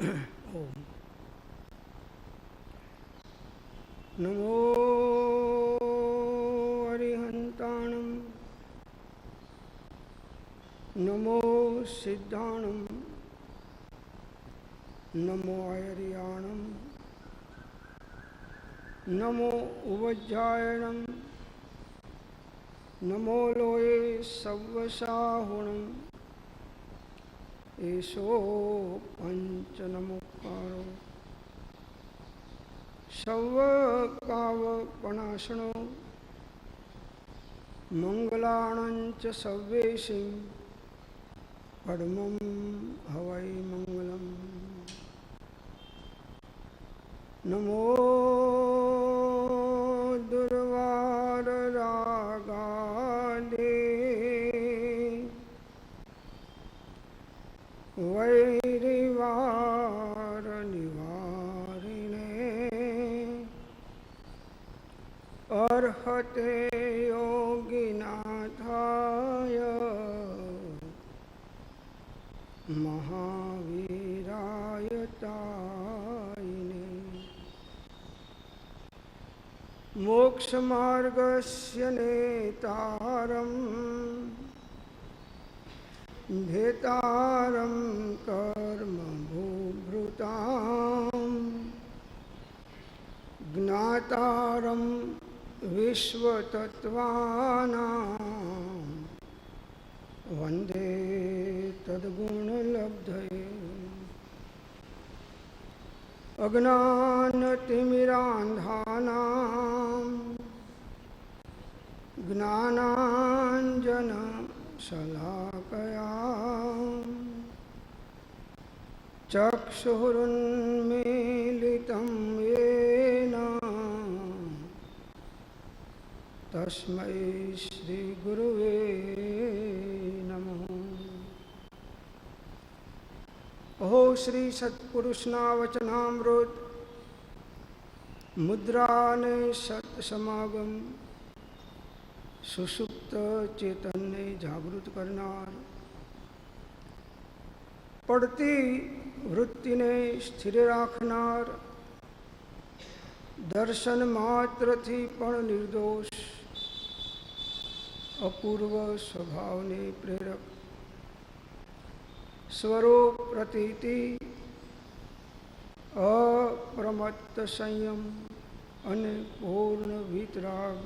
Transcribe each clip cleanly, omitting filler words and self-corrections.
ઓમ નમો અરિહંતાણમ નમો સિદ્ધાણમ નમો આયર્યાણમ નમો ઉવજ્જાયણમ નમો લોએ સવ્વસાહુણમ એસો પંચનમુકારો સર્વકાવપણાસણો મંગલાણંચ સવ્વેશિ પડમં હવૈ મંગલમ નમો દુર્વાર રાગાદે વૈરિવાર નિવારિણે અર્હતે યોગિનાથાય મહાવીરાય તાયિને મોક્ષમાર્ગસ્ય નેતારમ ભેતારમ કર્મ ભૂભૃતામ જ્ઞાતારમ વિશ્વતત્વાનાં વંદે તદ્ગુણલબ્ધયે અજ્ઞાનતિમિરાંધાનાં જ્ઞાનાંજન શલાકયા ચક્ષુરુન્મીલિतं येन તસ્મૈ શ્રી ગુરુવે નમઃ. અહો શ્રી સત્પુરુષના વચનામૃત મુદ્રાને સત સમાગમ સુષુપ્ત ચેતનને જાગૃત કરનાર, પડતી વૃત્તિને સ્થિર રાખનાર, દર્શન માત્રથી પણ નિર્દોષ અપૂર્વ સ્વભાવને પ્રેરક, સ્વરૂપ પ્રતીતિ અપ્રમત્ત સંયમ અને પૂર્ણ વિતરાગ,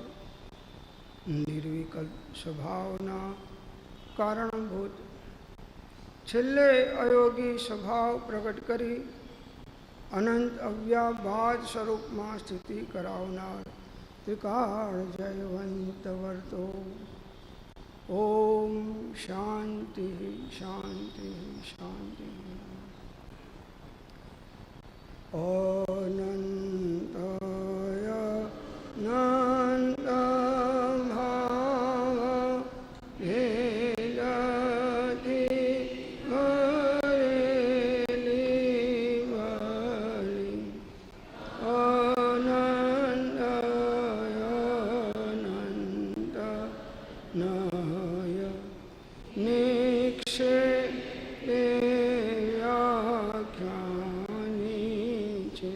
નિર્વિકલ્પ સ્વભાવના કારણભૂત, છેલ્લે અયોગી સ્વભાવ પ્રગટ કરી અનંત અવ્યાભાત સ્વરૂપમાં સ્થિતિ કરાવનાર ત્રિકાળ જયવંત વર્તો. ઓમ શાંતિ શાંતિ શાંતિ. અનંતય નંદ ભાવ ભેદથી ભરેલી વળી અનંતય અનંત નય નિક્ષેપે વ્યાખ્યાની છે.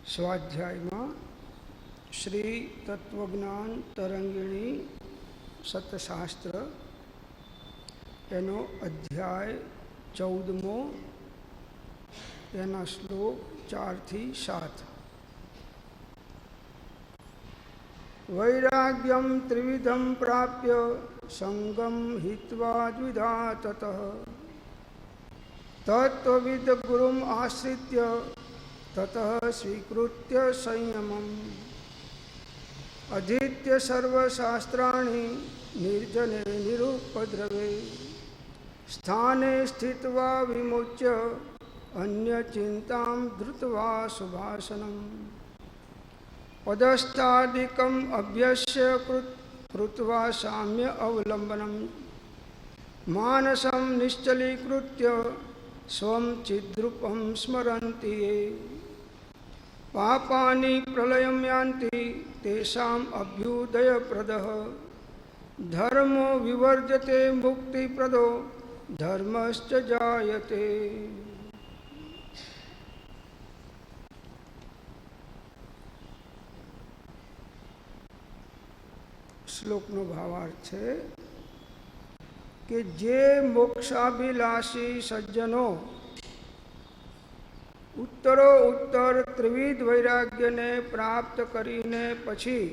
સ્વાધ્યાયમાં શ્રી તત્વજ્ઞાન તરંગિણી સતશાસ્ત્ર એનો અધ્યાય 14મો, એના શ્લોક 4 થી 7. વૈરાગ્યમ ત્રિવિધમ પ્રાપ્ય સંગમ હિત્વા દ્વિધા તતઃ તત્વવિદ ગુરુમ આશ્રિત્ય તતઃ સ્વીકૃત્ય સંયમમ અધીત્ય સર્વશાસ્ત્રાણિ નિર્જને નિરુપદ્રવે સ્થાને સ્થિત્વા વિમુચ્ય અન્ય ચિંતામ ધૃત્વા સુભાષનમ પદસ્થાદિકમ અભ્યસ્ય કૃત્વા સામ્ય અવલંબનમ માનસમ નિશ્ચલીકૃત્ય સ્વમ ચિદ્રૂપમ સ્મરંતિ યે પાપાની પ્રલયમ યાન્તિ તેષામ અભ્યુદયપ્રદઃ ધર્મો વિવર્જતે મુક્તિપ્રદો ધર્મશ્ચ જાયતે. શ્લોકનો ભાવાર્થ છે કે જે મોક્ષાભિલાષી સજ્જનો ઉત્તર ત્રિવિધ વૈરાગ્યને પ્રાપ્ત કરીને પછી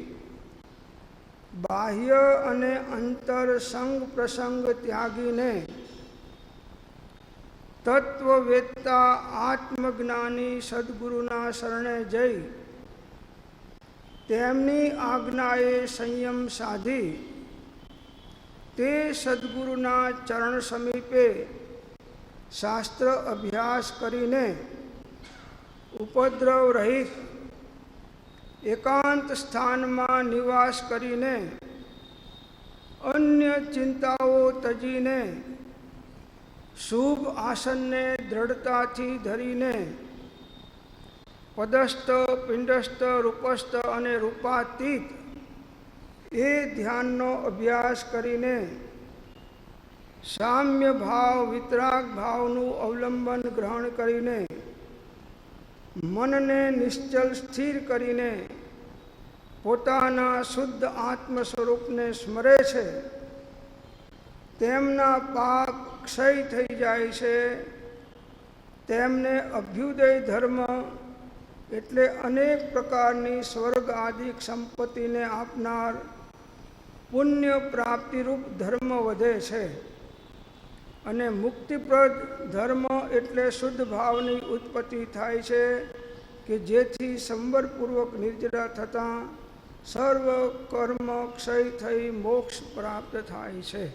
બાહ્ય અને અંતર સંગ પ્રસંગ ત્યાગીને તત્વવેત્તા આત્મજ્ઞાની સદ્ગુરુના શરણે જઈ તેમની આજ્ઞાએ સંયમ સાધી તે સદ્ગુરુના ચરણ સમીપે શાસ્ત્ર અભ્યાસ કરીને ઉપદ્રવ રહિત એકાંત સ્થાનમાં નિવાસ કરીને અન્ય ચિંતાઓ તજીને શુભ આસનને દ્રઢતાથી ધરીને પદસ્થ પિંડસ્થ રૂપસ્થ અને રૂપાતીત એ ધ્યાનનો અભ્યાસ કરીને સામ્ય ભાવ વિતરાગ ભાવનું અવલંબન ગ્રહણ કરીને મનને નિશ્ચલ સ્થિર કરીને પોતાના શુદ્ધ આત્મ સ્વરૂપને સ્મરે છે તેમના પાપ ક્ષય થઈ જાય છે. તેમને અભ્યુદય ધર્મ એટલે અનેક પ્રકારની સ્વર્ગ આદિક સંપત્તિને આપનાર પુણ્ય પ્રાપ્તિરૂપ ધર્મ વધે છે અને મુક્તિપ્રદ ધર્મ એટલે શુદ્ધ ભાવની ઉત્પત્તિ થાય છે કે જેથી સંવરપૂર્વક નિર્જરા થતાં સર્વ કર્મ ક્ષય થઈ મોક્ષ પ્રાપ્ત થાય છે.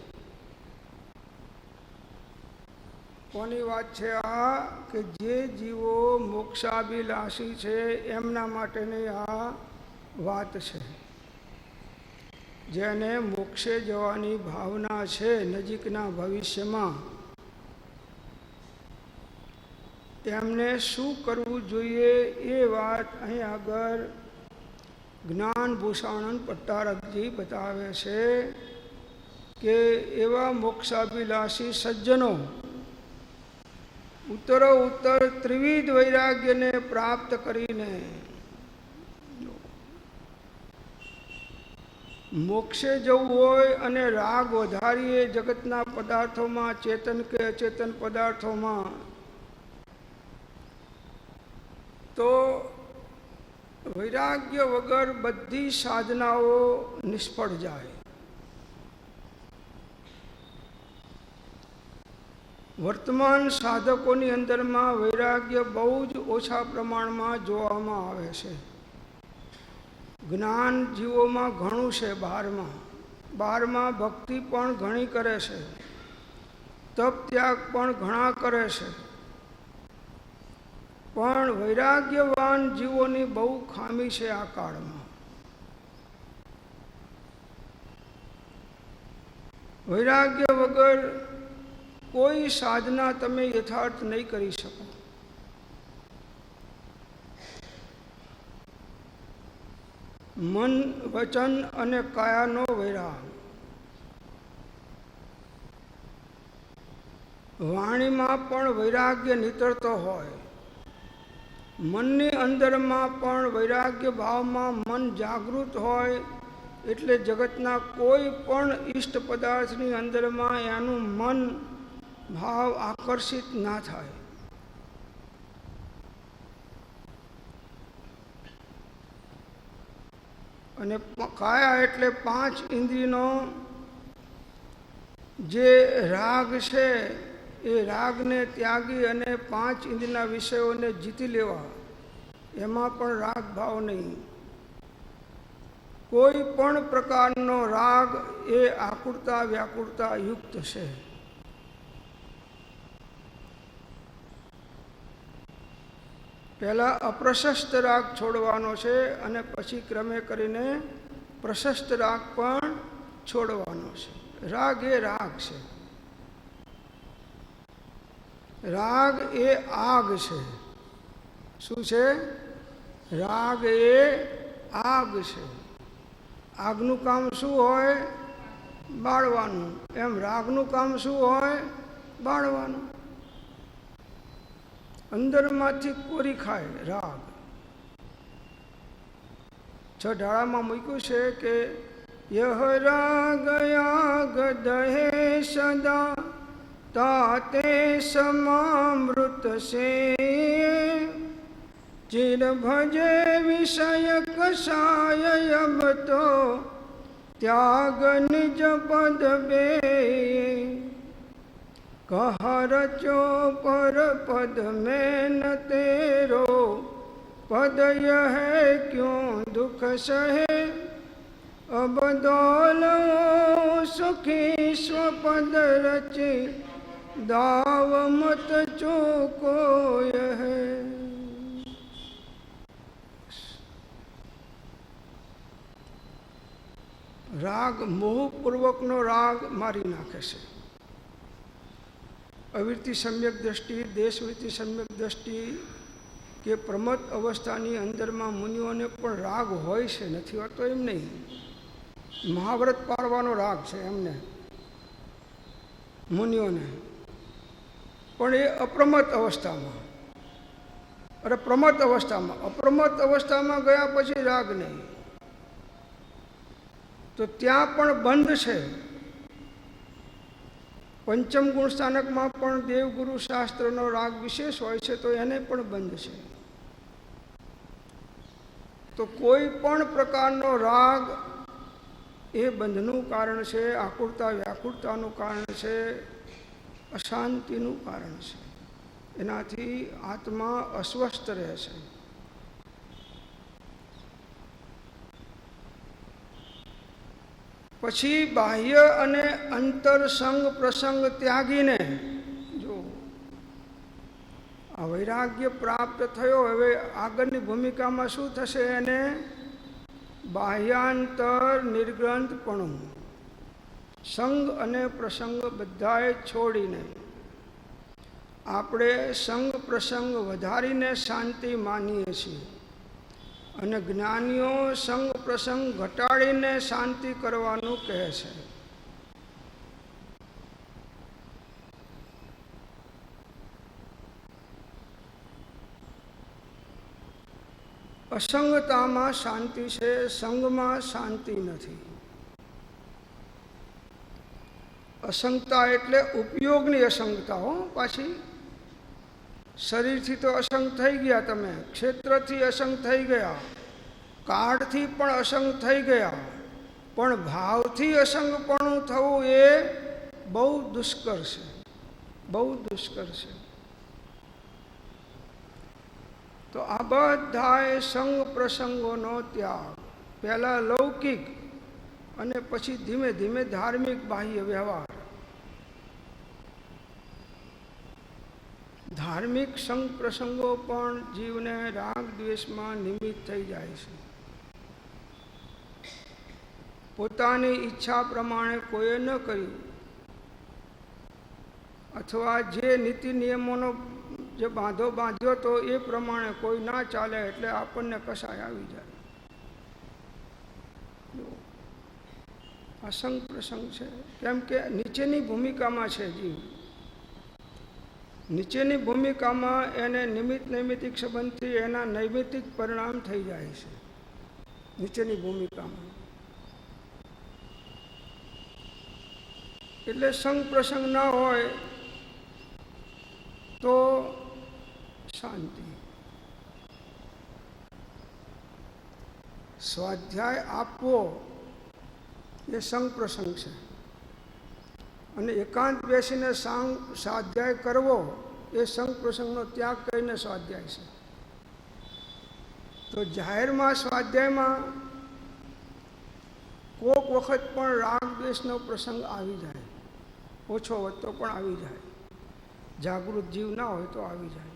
કોની વાત છે આ? કે જે જીવો મોક્ષાભિલાષી છે એમના માટેની આ વાત છે. જેને મોક્ષે જવાની ભાવના છે નજીકના ભવિષ્યમાં, તેમને શું કરવું જોઈએ એ વાત અહીં આગળ જ્ઞાનભૂષાનંદ ભટ્ટારકજી બતાવે છે કે એવા મોક્ષાભિલાષી સજ્જનો ઉત્તર ત્રિવિધ વૈરાગ્યને પ્રાપ્ત કરીને મોક્ષે જવું હોય અને રાગ વધારીએ જગતના પદાર્થોમાં, ચેતન કે અચેતન પદાર્થોમાં, તો વૈરાગ્ય વગર બધી સાધનાઓ નિષ્ફળ જાય. વર્તમાન સાધકોની અંદરમાં વૈરાગ્ય બહુ જ ઓછા પ્રમાણમાં જોવામાં આવે છે. જ્ઞાન જીવોમાં ઘણું છે, બહારમાં ભક્તિ પણ ઘણી કરે છે, તપ ત્યાગ પણ ઘણા કરે છે, પણ વૈરાગ્યવાન જીવોની બહુ ખામી છે આ કાળમાં. વૈરાગ્ય વગર કોઈ સાધના તમે યથાર્થ નહીં કરી શકો. મન, વચન અને કાયાનો વૈરાગ વાણીમાં પણ વૈરાગ્ય નીતરતો હોય, મનની અંદરમાં પણ વૈરાગ્ય ભાવમાં મન જાગૃત હોય, એટલે જગતના કોઈ પણ ઈષ્ટ પદાર્થની અંદરમાં એનું મન ભાવ આકર્ષિત ના થાય. અને કાયા એટલે 5 ઇન્દ્રિયનો જે રાગ છે એ રાગને ત્યાગી અને 5 ઇન્દ્રિયના વિષયોને જીતી લેવા, એમાં પણ રાગ ભાવ નહીં. કોઈ પણ પ્રકારનો રાગ એ આકુળતા વ્યાકુળતા યુક્ત છે. પહેલાં અપ્રશસ્ત રાગ છોડવાનો છે અને પછી ક્રમે કરીને પ્રશસ્ત રાગ પણ છોડવાનો છે. રાગ એ રાગ છે. રાગ એ આગ છે. શું છે? રાગ એ આગ છે. આગનું કામ શું હોય? બાળવાનું. એમ રાગનું કામ શું હોય? બાળવાનું. અંદરમાંથી કોરી ખાય રાગ. 6 ઢાળામાં મૂક્યું છે કે યહ રાગ યાગ દહે સદા તાતે સમામૃત સે ચિર ભજે વિષય કસાય અબ તો ત્યાગ નિજ પદ બે કહર ચો પર પદ મેં ન તેરો પદ यह क्यों दुख सहे अब दौलो सुखी स्वपद रचे दाव मत चूको यह. રાગ મોહપૂર્વકનો રાગ મારી નાખે છે. અવિરતિ સમ્યક દ્રષ્ટિ, દેશવૃત્તિ સમ્યક દ્રષ્ટિ કે પ્રમદ અવસ્થાની અંદરમાં મુનિઓને પણ રાગ હોય છે, નથી હોતો એમ નહીં. મહાવ્રત પાળવાનો રાગ છે એમને મુનિઓને, પણ એ અપ્રમત અવસ્થામાં. અરે પ્રમત અવસ્થામાં. અપ્રમત અવસ્થામાં ગયા પછી રાગ નહીં, તો ત્યાં પણ બંધ છે. પંચમ ગુણ સ્થાનકમાં પણ દેવગુરુ શાસ્ત્રનો રાગ વિશેષ હોય છે, તો એને પણ બંધ છે. તો કોઈ પણ પ્રકારનો રાગ એ બંધનું કારણ છે, આકુળતા વ્યાકુળતાનું કારણ છે, અશાંતિનું કારણ છે. એનાથી આત્મા અસ્વસ્થ રહે છે. પછી બાહ્ય અને અંતર સંગ પ્રસંગ ત્યાગીને, જો આ વૈરાગ્ય પ્રાપ્ત થયો, હવે આગળની ભૂમિકામાં શું થશે? એને બાહ્યાંતર નિર્ગ્રંથપણું, સંગ અને પ્રસંગ બધાએ છોડીને આપણે સંગ પ્રસંગ વધારીને શાંતિ માનીએ છીએ, અને જ્ઞાનીઓ સંગ પ્રસંગ ઘટાડીને શાંતિ કરવાનું કહે છે. અસંગતામાં શાંતિ છે, સંગમાં શાંતિ નથી. અસંગતા એટલે ઉપયોગની અસંગતા. હો, પાછી શરીરથી તો અસંગ થઈ ગયા, તમે ક્ષેત્રથી અસંગ થઈ ગયા, કાળથી પણ અસંગ થઈ ગયા, પણ ભાવથી અસંગપણું થવું એ બહુ દુષ્કર છે, બહુ દુષ્કર છે. તો આ બધાએ સંગ પ્રસંગોનો ત્યાગ, પહેલાં લૌકિક અને પછી ધીમે ધીમે ધાર્મિક બાહ્ય વ્યવહાર. ધાર્મિક સંગ પ્રસંગો પણ જીવને રાગ દ્વેષમાં નિમિત્ત થઈ જાય છે. પોતાની ઈચ્છા પ્રમાણે કોઈએ ન કર્યું, અથવા જે નીતિ નિયમોનો જે બાંધો બાંધ્યો તો એ પ્રમાણે કોઈ ના ચાલે એટલે આપણને કસાય આવી જાય. આ સંગ પ્રસંગ છે, કેમ કે નીચેની ભૂમિકામાં છે જીવ. નીચેની ભૂમિકામાં એને નિમિત્ત નૈમિત્તિક સંબંધથી એના નૈમિત્તિક પરિણામ થઈ જાય છે. નીચેની ભૂમિકામાં એટલે સંગ પ્રસંગ ના હોય તો શાંતિ. સ્વાધ્યાય આપવો એ સંગ પ્રસંગ છે અને એકાંત બેસીને સ્વાધ્યાય કરવો એ સંગ પ્રસંગનો ત્યાગ કરીને સ્વાધ્યાય છે. તો જાહેરમાં સ્વાધ્યાયમાં કોક વખત પણ રાગ દ્વેષનો પ્રસંગ આવી જાય, ઓછો વધતો પણ આવી જાય, જાગૃત જીવ ના હોય તો આવી જાય.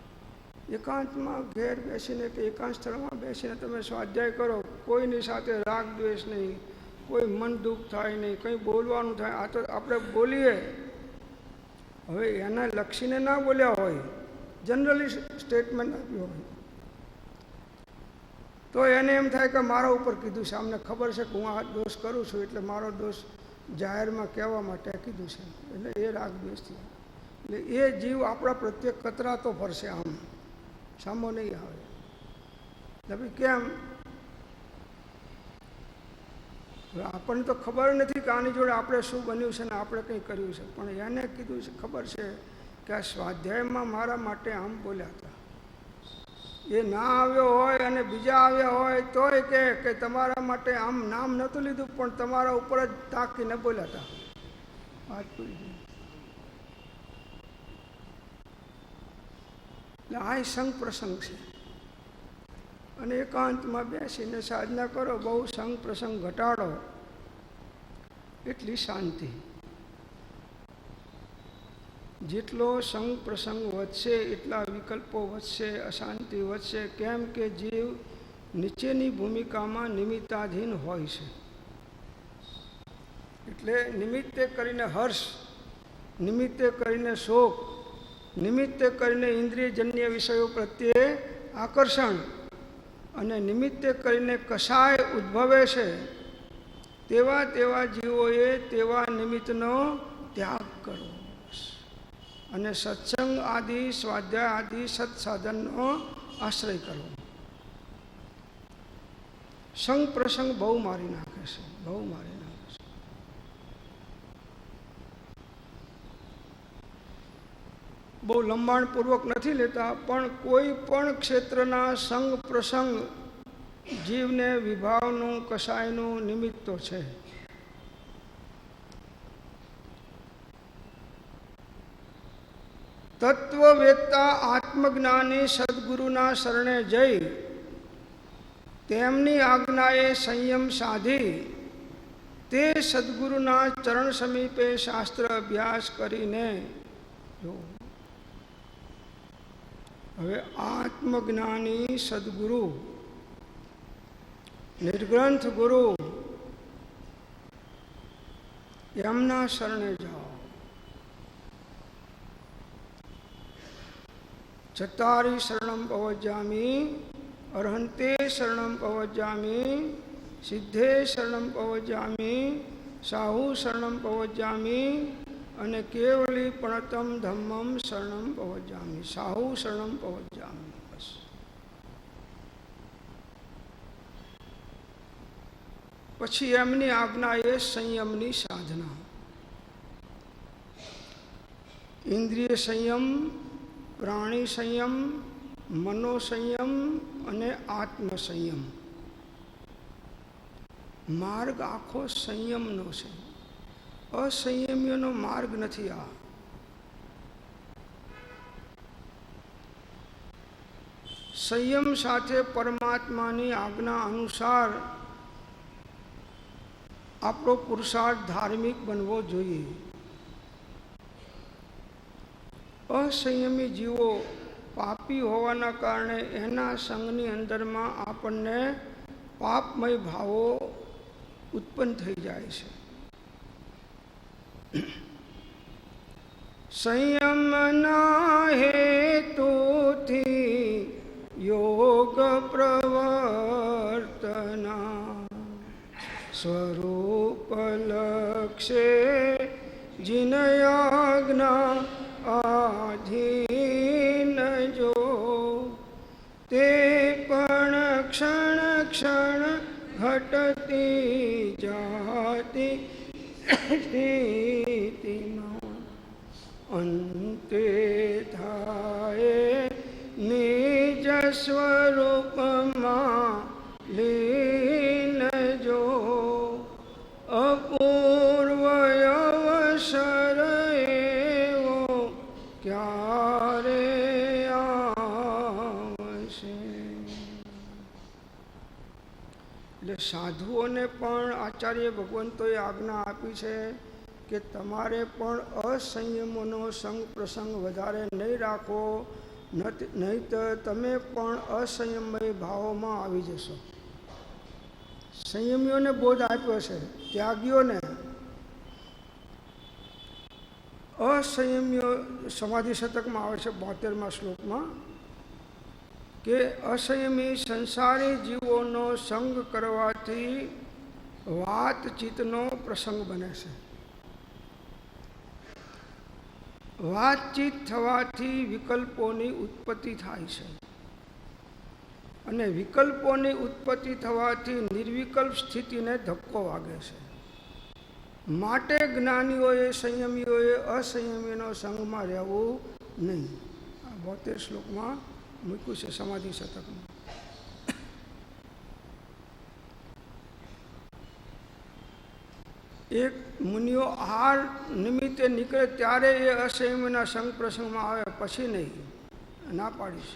એકાંતમાં ઘેર બેસીને કે એકાંત સ્થળમાં બેસીને તમે સ્વાધ્યાય કરો, કોઈની સાથે રાગ દ્વેષ નહીં, કોઈ મન દુઃખ થાય નહીં, કંઈ બોલવાનું થાય. આ તો આપણે બોલીએ, હવે એના લક્ષીને ના બોલ્યા હોય, જનરલી સ્ટેટમેન્ટ આપ્યો હોય તો એને એમ થાય કે મારા ઉપર કીધું છે, અમને ખબર છે કે હું આ દોષ કરું છું એટલે મારો દોષ જાહેરમાં કહેવા માટે કીધું છે, એટલે એ રાગ દ્વેષથી. એટલે એ જીવ આપણા પ્રત્યે કતરાતો ફરશે, આમ સામો નહીં આવે. એટલે ભાઈ કેમ? આપણને તો ખબર નથી કે આની જોડે આપણે શું બન્યું છે ને આપણે કંઈ કર્યું છે, પણ એને કીધું છે, ખબર છે કે આ સ્વાધ્યાયમાં મારા માટે આમ બોલ્યા હતા. એ ના આવ્યો હોય અને બીજા આવ્યા હોય તોય કે તમારા માટે આમ નામ નહોતું લીધું પણ તમારા ઉપર જ તાકીને બોલ્યા હતા. વાત પૂરી થઈ. એટલે આ સંગ પ્રસંગ છે અને એકાંતમાં બેસીને સાધના કરો, બહુ સંગ પ્રસંગ ઘટાડો એટલી શાંતિ. જેટલો સંગ પ્રસંગ વધશે એટલા વિકલ્પો વધશે, અશાંતિ વધશે. કેમ કે જીવ નીચેની ભૂમિકામાં નિમિત્તાધીન હોય છે. એટલે નિમિત્તે કરીને હર્ષ, નિમિત્તે કરીને શોક, નિમિત્તે કરીને ઇન્દ્રિયજન્ય વિષયો પ્રત્યે આકર્ષણ અને નિમિત્તે કરીને કશાય ઉદ્ભવે છે, તેવા તેવા જીવોએ તેવા નિમિત્તનો ત્યાગ કરવો અને સત્સંગ આદિ સ્વાધ્યાય આદિ સત્સાધનનો આશ્રય કરવો. સંગ પ્રસંગ બહુ મારી નાખે છે, બહુ મારી નાખે છે. બહુ લંબાણપૂર્વક નથી લેતા, પણ કોઈ પણ ક્ષેત્રના સંગ પ્રસંગ જીવને વિભાવનું કશાયનું નિમિત્ત તો છે. તત્વવેત્તા આત્મજ્ઞાની સદગુરુના શરણે જઈ તેમની આજ્ઞાએ સંયમ સાધી તે સદગુરુના ચરણ સમીપે શાસ્ત્ર અભ્યાસ કરીને જો. હવે આત્મજ્ઞાની સદગુરુ, નિર્ગ્રંથ ગુરુ, એમના શરણે જાઓ. ચત્તારી શરણમ પવજ્જામી, અર્હંતે શરણમ પવજ્જામી, સિદ્ધે શરણમ પવજ્જામી, સાહુ શરણમ પવજ્જામી અને કેવલી પણતમ ધમ્મમ શરણમ પવજ્જામી. સાહુ શરણમ પવજ્જામી. બસ. પછી એમની આજ્ઞા એ સંયમની સાધના. ઇન્દ્રિય સંયમ, પ્રાણી સંયમ, મનોસંયમ અને આત્મસંયમ. માર્ગ આખો સંયમનો છે, અસંયમીઓનો માર્ગ નથી. આ સંયમ સાથે પરમાત્માની આજ્ઞા અનુસાર આપણો પુરુષાર્થ ધાર્મિક બનવો જોઈએ. અસંયમી જીવો પાપી હોવાના કારણે એના સંગની અંદરમાં આપણને પાપમય ભાવો ઉત્પન્ન થઈ જાય છે. સંયમના હેતુથી યોગ પ્રવર્તના સ્વરૂપ લક્ષે જિનયાજ્ઞા આધી ઘટતી જાતી સ્થિતિમાં અંતે થાય નિજ સ્વરૂપમાં લીન જો અપૂર્વ અવસર એવો ક્યારે આવશે. એટલે સાધુઓને પણ આચાર્ય ભગવંતોએ આજ્ઞા આપી છે કે તમારે પણ અસંયમોનો સંગ પ્રસંગ વધારે નહીં રાખો, નહીં તો તમે પણ અસંયમય ભાવોમાં આવી જશો. સંયમીઓને બોધ આપ્યો છે, ત્યાગીઓને. અસંયમીઓ સમાધિ શતકમાં આવે છે 72મા શ્લોકમાં કે અસંયમી સંસારી જીવોનો સંગ કરવાથી વાતચીતનો પ્રસંગ બને છે. વાતચીત થવાથી વિકલ્પોની ઉત્પત્તિ થાય છે અને વિકલ્પોની ઉત્પત્તિ થવાથી નિર્વિકલ્પ સ્થિતિને ધક્કો વાગે છે. માટે જ્ઞાનીઓએ સંયમીઓએ અસંયમીનો સંગમાં રહેવું નહીં. આ 72 શ્લોકમાં મૂક્યું છે સમાધિ શતકમાં. એક મુનિઓ આહાર નિમિત્તે નીકળે ત્યારે એ અસંયમીના સંગ પ્રસંગમાં આવે, પછી નહીં. ના પાડીશ.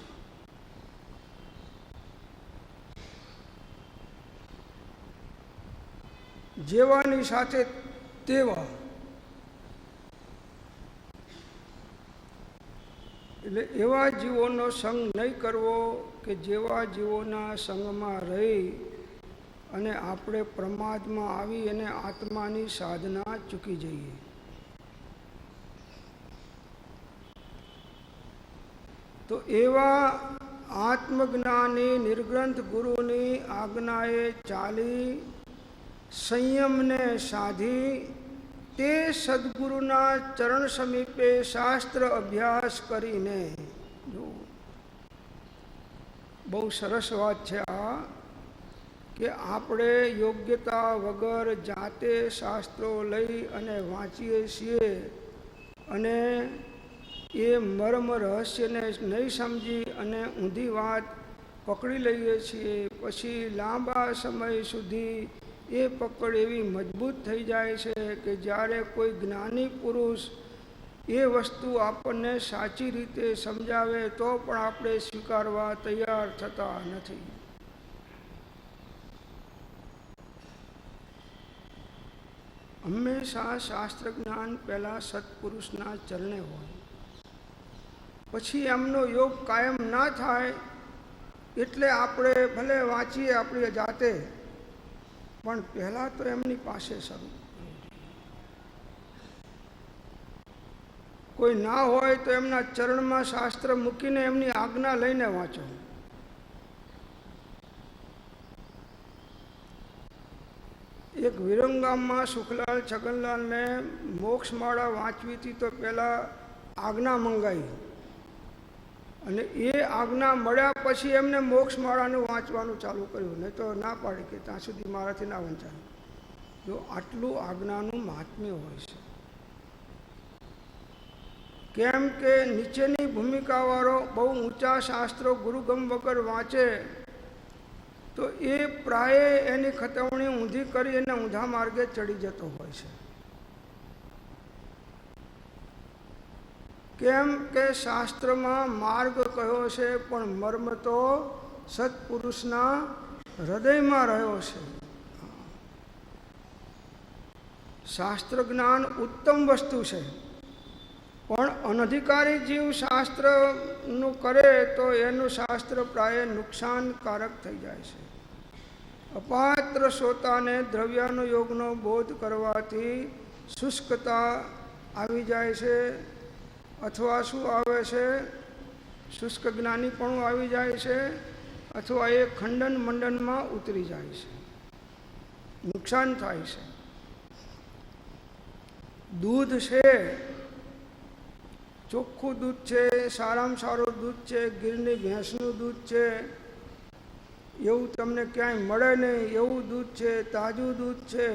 જેવાની સાથે તેવા. એટલે એવા જીવોનો સંગ નહીં કરવો કે જેવા જીવોના સંગમાં રહી અને આપણે પ્રમાદમાં આવી અને આત્માની સાધના ચૂકી જઈએ. તો એવા આત્મજ્ઞાની નિર્ગ્રંથ ગુરુની આજ્ઞાએ ચાલી સંયમને સાધી તે સદગુરુના ચરણ સમીપે શાસ્ત્ર અભ્યાસ કરીને. જો બહુ સરસ વાત છે આ, કે આપણે યોગ્યતા વગર જાતે શાસ્ત્રો લઈ અને વાંચીએ છીએ અને એ મર્મ રહસ્યને નહીં સમજી અને ઊંધી વાત પકડી લઈએ છીએ. પછી લાંબા સમય સુધી એ પકડ એવી મજબૂત થઈ જાય છે કે જ્યારે કોઈ જ્ઞાની પુરુષ એ વસ્તુ આપણને સાચી રીતે સમજાવે તો પણ આપણે સ્વીકારવા તૈયાર થતા નથી. હંમેશા શાસ્ત્ર જ્ઞાન પહેલાં સત્પુરુષના ચરણે હોય, પછી એમનો યોગ કાયમ ના થાય એટલે આપણે ભલે વાંચીએ આપણી જાતે, પણ પહેલાં તો એમની પાસે શરૂ. કોઈ ના હોય તો એમના ચરણમાં શાસ્ત્ર મૂકીને એમની આજ્ઞા લઈને વાંચો. એક વિરંગામમાં સુખલાલ છગનલાલને મોક્ષમાળા વાંચવી હતી તો પહેલાં આજ્ઞા મંગાવી અને એ આજ્ઞા મળ્યા પછી એમને મોક્ષમાળાનું વાંચવાનું ચાલુ કર્યું. નહીં તો ના પાડી કે ત્યાં સુધી મારાથી ના વંચાય. જો આટલું આજ્ઞાનું મહાત્મ્ય હોય છે. કેમ કે નીચેની ભૂમિકાવાળો બહુ ઊંચા શાસ્ત્રો ગુરુગમ વગર વાંચે તો એ પ્રાય એની ખતવણી ઊંધી કરી અને ઊંધા માર્ગે ચડી જતો હોય છે. કેમ કે શાસ્ત્રમાં માર્ગ કયો છે પણ મર્મ તો સત્પુરુષના હૃદયમાં રહ્યો છે. શાસ્ત્ર જ્ઞાન ઉત્તમ વસ્તુ છે, પણ અનધિકારી જીવ શાસ્ત્રનું કરે તો એનું શાસ્ત્ર પ્રાય નુકસાનકારક થઈ જાય છે. અપાત્ર શ્રોતાને દ્રવ્યાનુયોગનો બોધ કરવાથી શુષ્કતા આવી જાય છે, અથવા શું આવે છે, શુષ્ક જ્ઞાનીપણું આવી જાય છે, અથવા એ ખંડન મંડનમાં ઉતરી જાય છે, નુકસાન થાય છે. દૂધ છે, ચોખ્ખું દૂધ છે, સારામાં સારું દૂધ છે, ગીરની ભેંસનું દૂધ છે, એવું તમને ક્યાંય મળે નહીં, એવું દૂધ છે, તાજું દૂધ છે.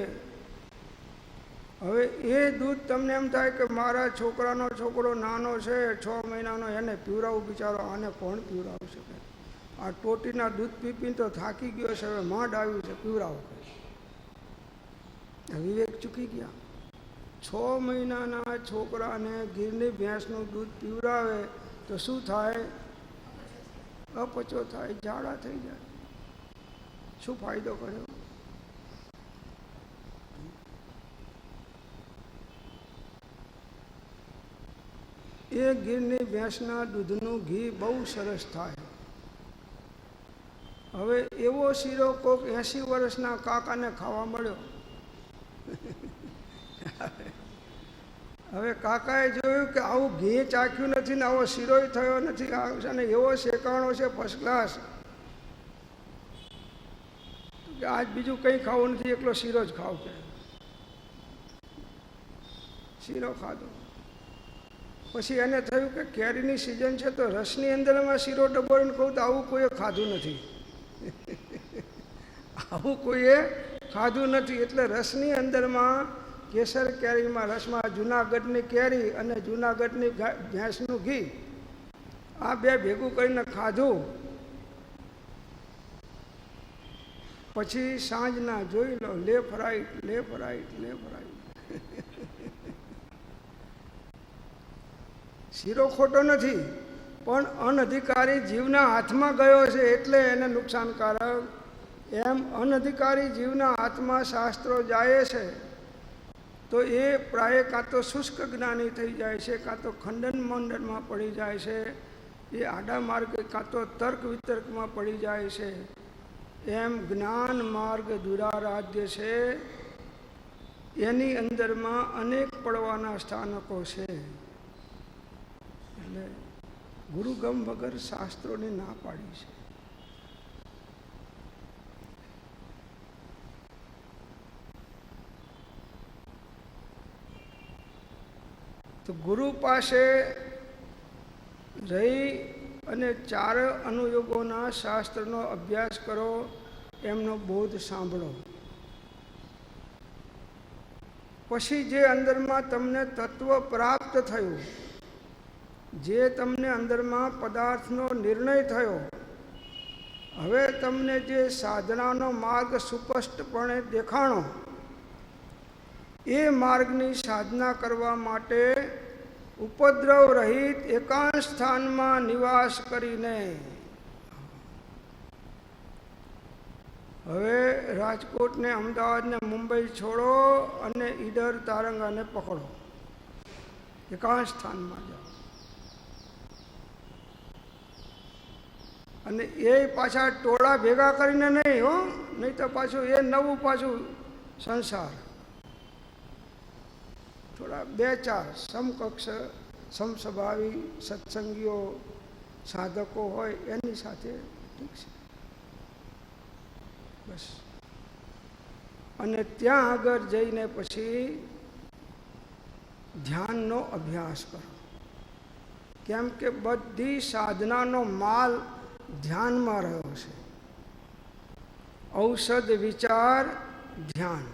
હવે એ દૂધ તમને એમ થાય કે મારા છોકરાનો છોકરો નાનો છે 6 મહિનાનો, એને પીવડાવું, બિચારો આને કોણ પીવડાવી શકે? આ ટોટીના દૂધ પીપીને તો થાકી ગયો છે, હવે માંડ આવ્યું છે, પીવડાવો. વિવેક ચૂકી ગયા. 6 મહિનાના છોકરાને ગીરની ભેંસનું દૂધ પીવડાવે તો શું થાય? અપચો થાય, ઝાડા થઈ જાય. શું ફાયદો કર્યો? એ ગીરની ભેંસના દૂધનું ઘી બહુ સરસ થાય. હવે એવો શીરો કોક 80 વર્ષના કાકાને ખાવા મળ્યો. હવે કાકાએ જોયું કે આવું ઘી ચાખ્યું નથી ને આવો શીરોય થયો નથી, અને એવો શેકાણો છે ફર્સ્ટ ક્લાસ, કે આજ બીજું કંઈ ખાવું નથી, એકલો શીરો જ ખાવ. કે શીરો ખાધો. પછી એને થયું કે કેરીની સિઝન છે તો રસની અંદરમાં શીરો ડબોળીને કહું તો આવું કોઈએ ખાધું નથી. આવું કોઈએ ખાધું નથી. એટલે રસની અંદરમાં કેસર કેરીમાં રસમાં જૂનાગઢની કેરી અને જૂનાગઢની ભેંસનું ઘી, આ બે ભેગું કરીને ખાધું. પછી સાંજના જોઈ લો, left right left right left right. શીરો ખોટો નથી, પણ અનધિકારી જીવના હાથમાં ગયો છે એટલે એને નુકસાનકારક. એમ અનધિકારી જીવના હાથમાં શાસ્ત્રો જાય છે તો એ પ્રાય કાં તો શુષ્ક જ્ઞાની થઈ જાય છે, કાં તો ખંડન મંડનમાં પડી જાય છે, એ આડા માર્ગે કાં તો તર્ક વિતર્કમાં પડી જાય છે. એમ જ્ઞાન માર્ગ દુરારાધ્ય છે, એની અંદરમાં અનેક પડવાના સ્થાનકો છે. એટલે ગુરુગમ વગર શાસ્ત્રોની ના પાડી છે. તો ગુરુ પાસે રહી અને 4 અનુયોગોના શાસ્ત્રનો અભ્યાસ કરો, એમનો બોધ સાંભળો. પછી જે અંદરમાં તમને તત્વ પ્રાપ્ત થયું, જે તમને અંદરમાં પદાર્થનો નિર્ણય થયો, હવે તમને જે સાધનાનો માર્ગ સુસ્પષ્ટપણે દેખાણો, એ માર્ગની સાધના કરવા માટે ઉપદ્રવ રહિત એકાંત સ્થાનમાં નિવાસ કરીને, હવે રાજકોટ ને અમદાવાદ ને મુંબઈ છોડો અને ઈડર તારંગાને પકડો, એકાંત સ્થાનમાં જાઓ. અને એ પાછા ટોળા ભેગા કરીને નહીં હો, નહીં તો પાછું એ નવું પાછું સંસાર. થોડા 2-4 સમકક્ષ સમસ્વભાવી સત્સંગીઓ સાધકો હોય એની સાથે ઠીક છે, બસ. અને ત્યાં આગળ જઈને પછી ધ્યાનનો અભ્યાસ કરો. કેમ કે બધી સાધનાનો માલ ધ્યાનમાં રહ્યો છે. ઔષધ વિચાર ધ્યાન.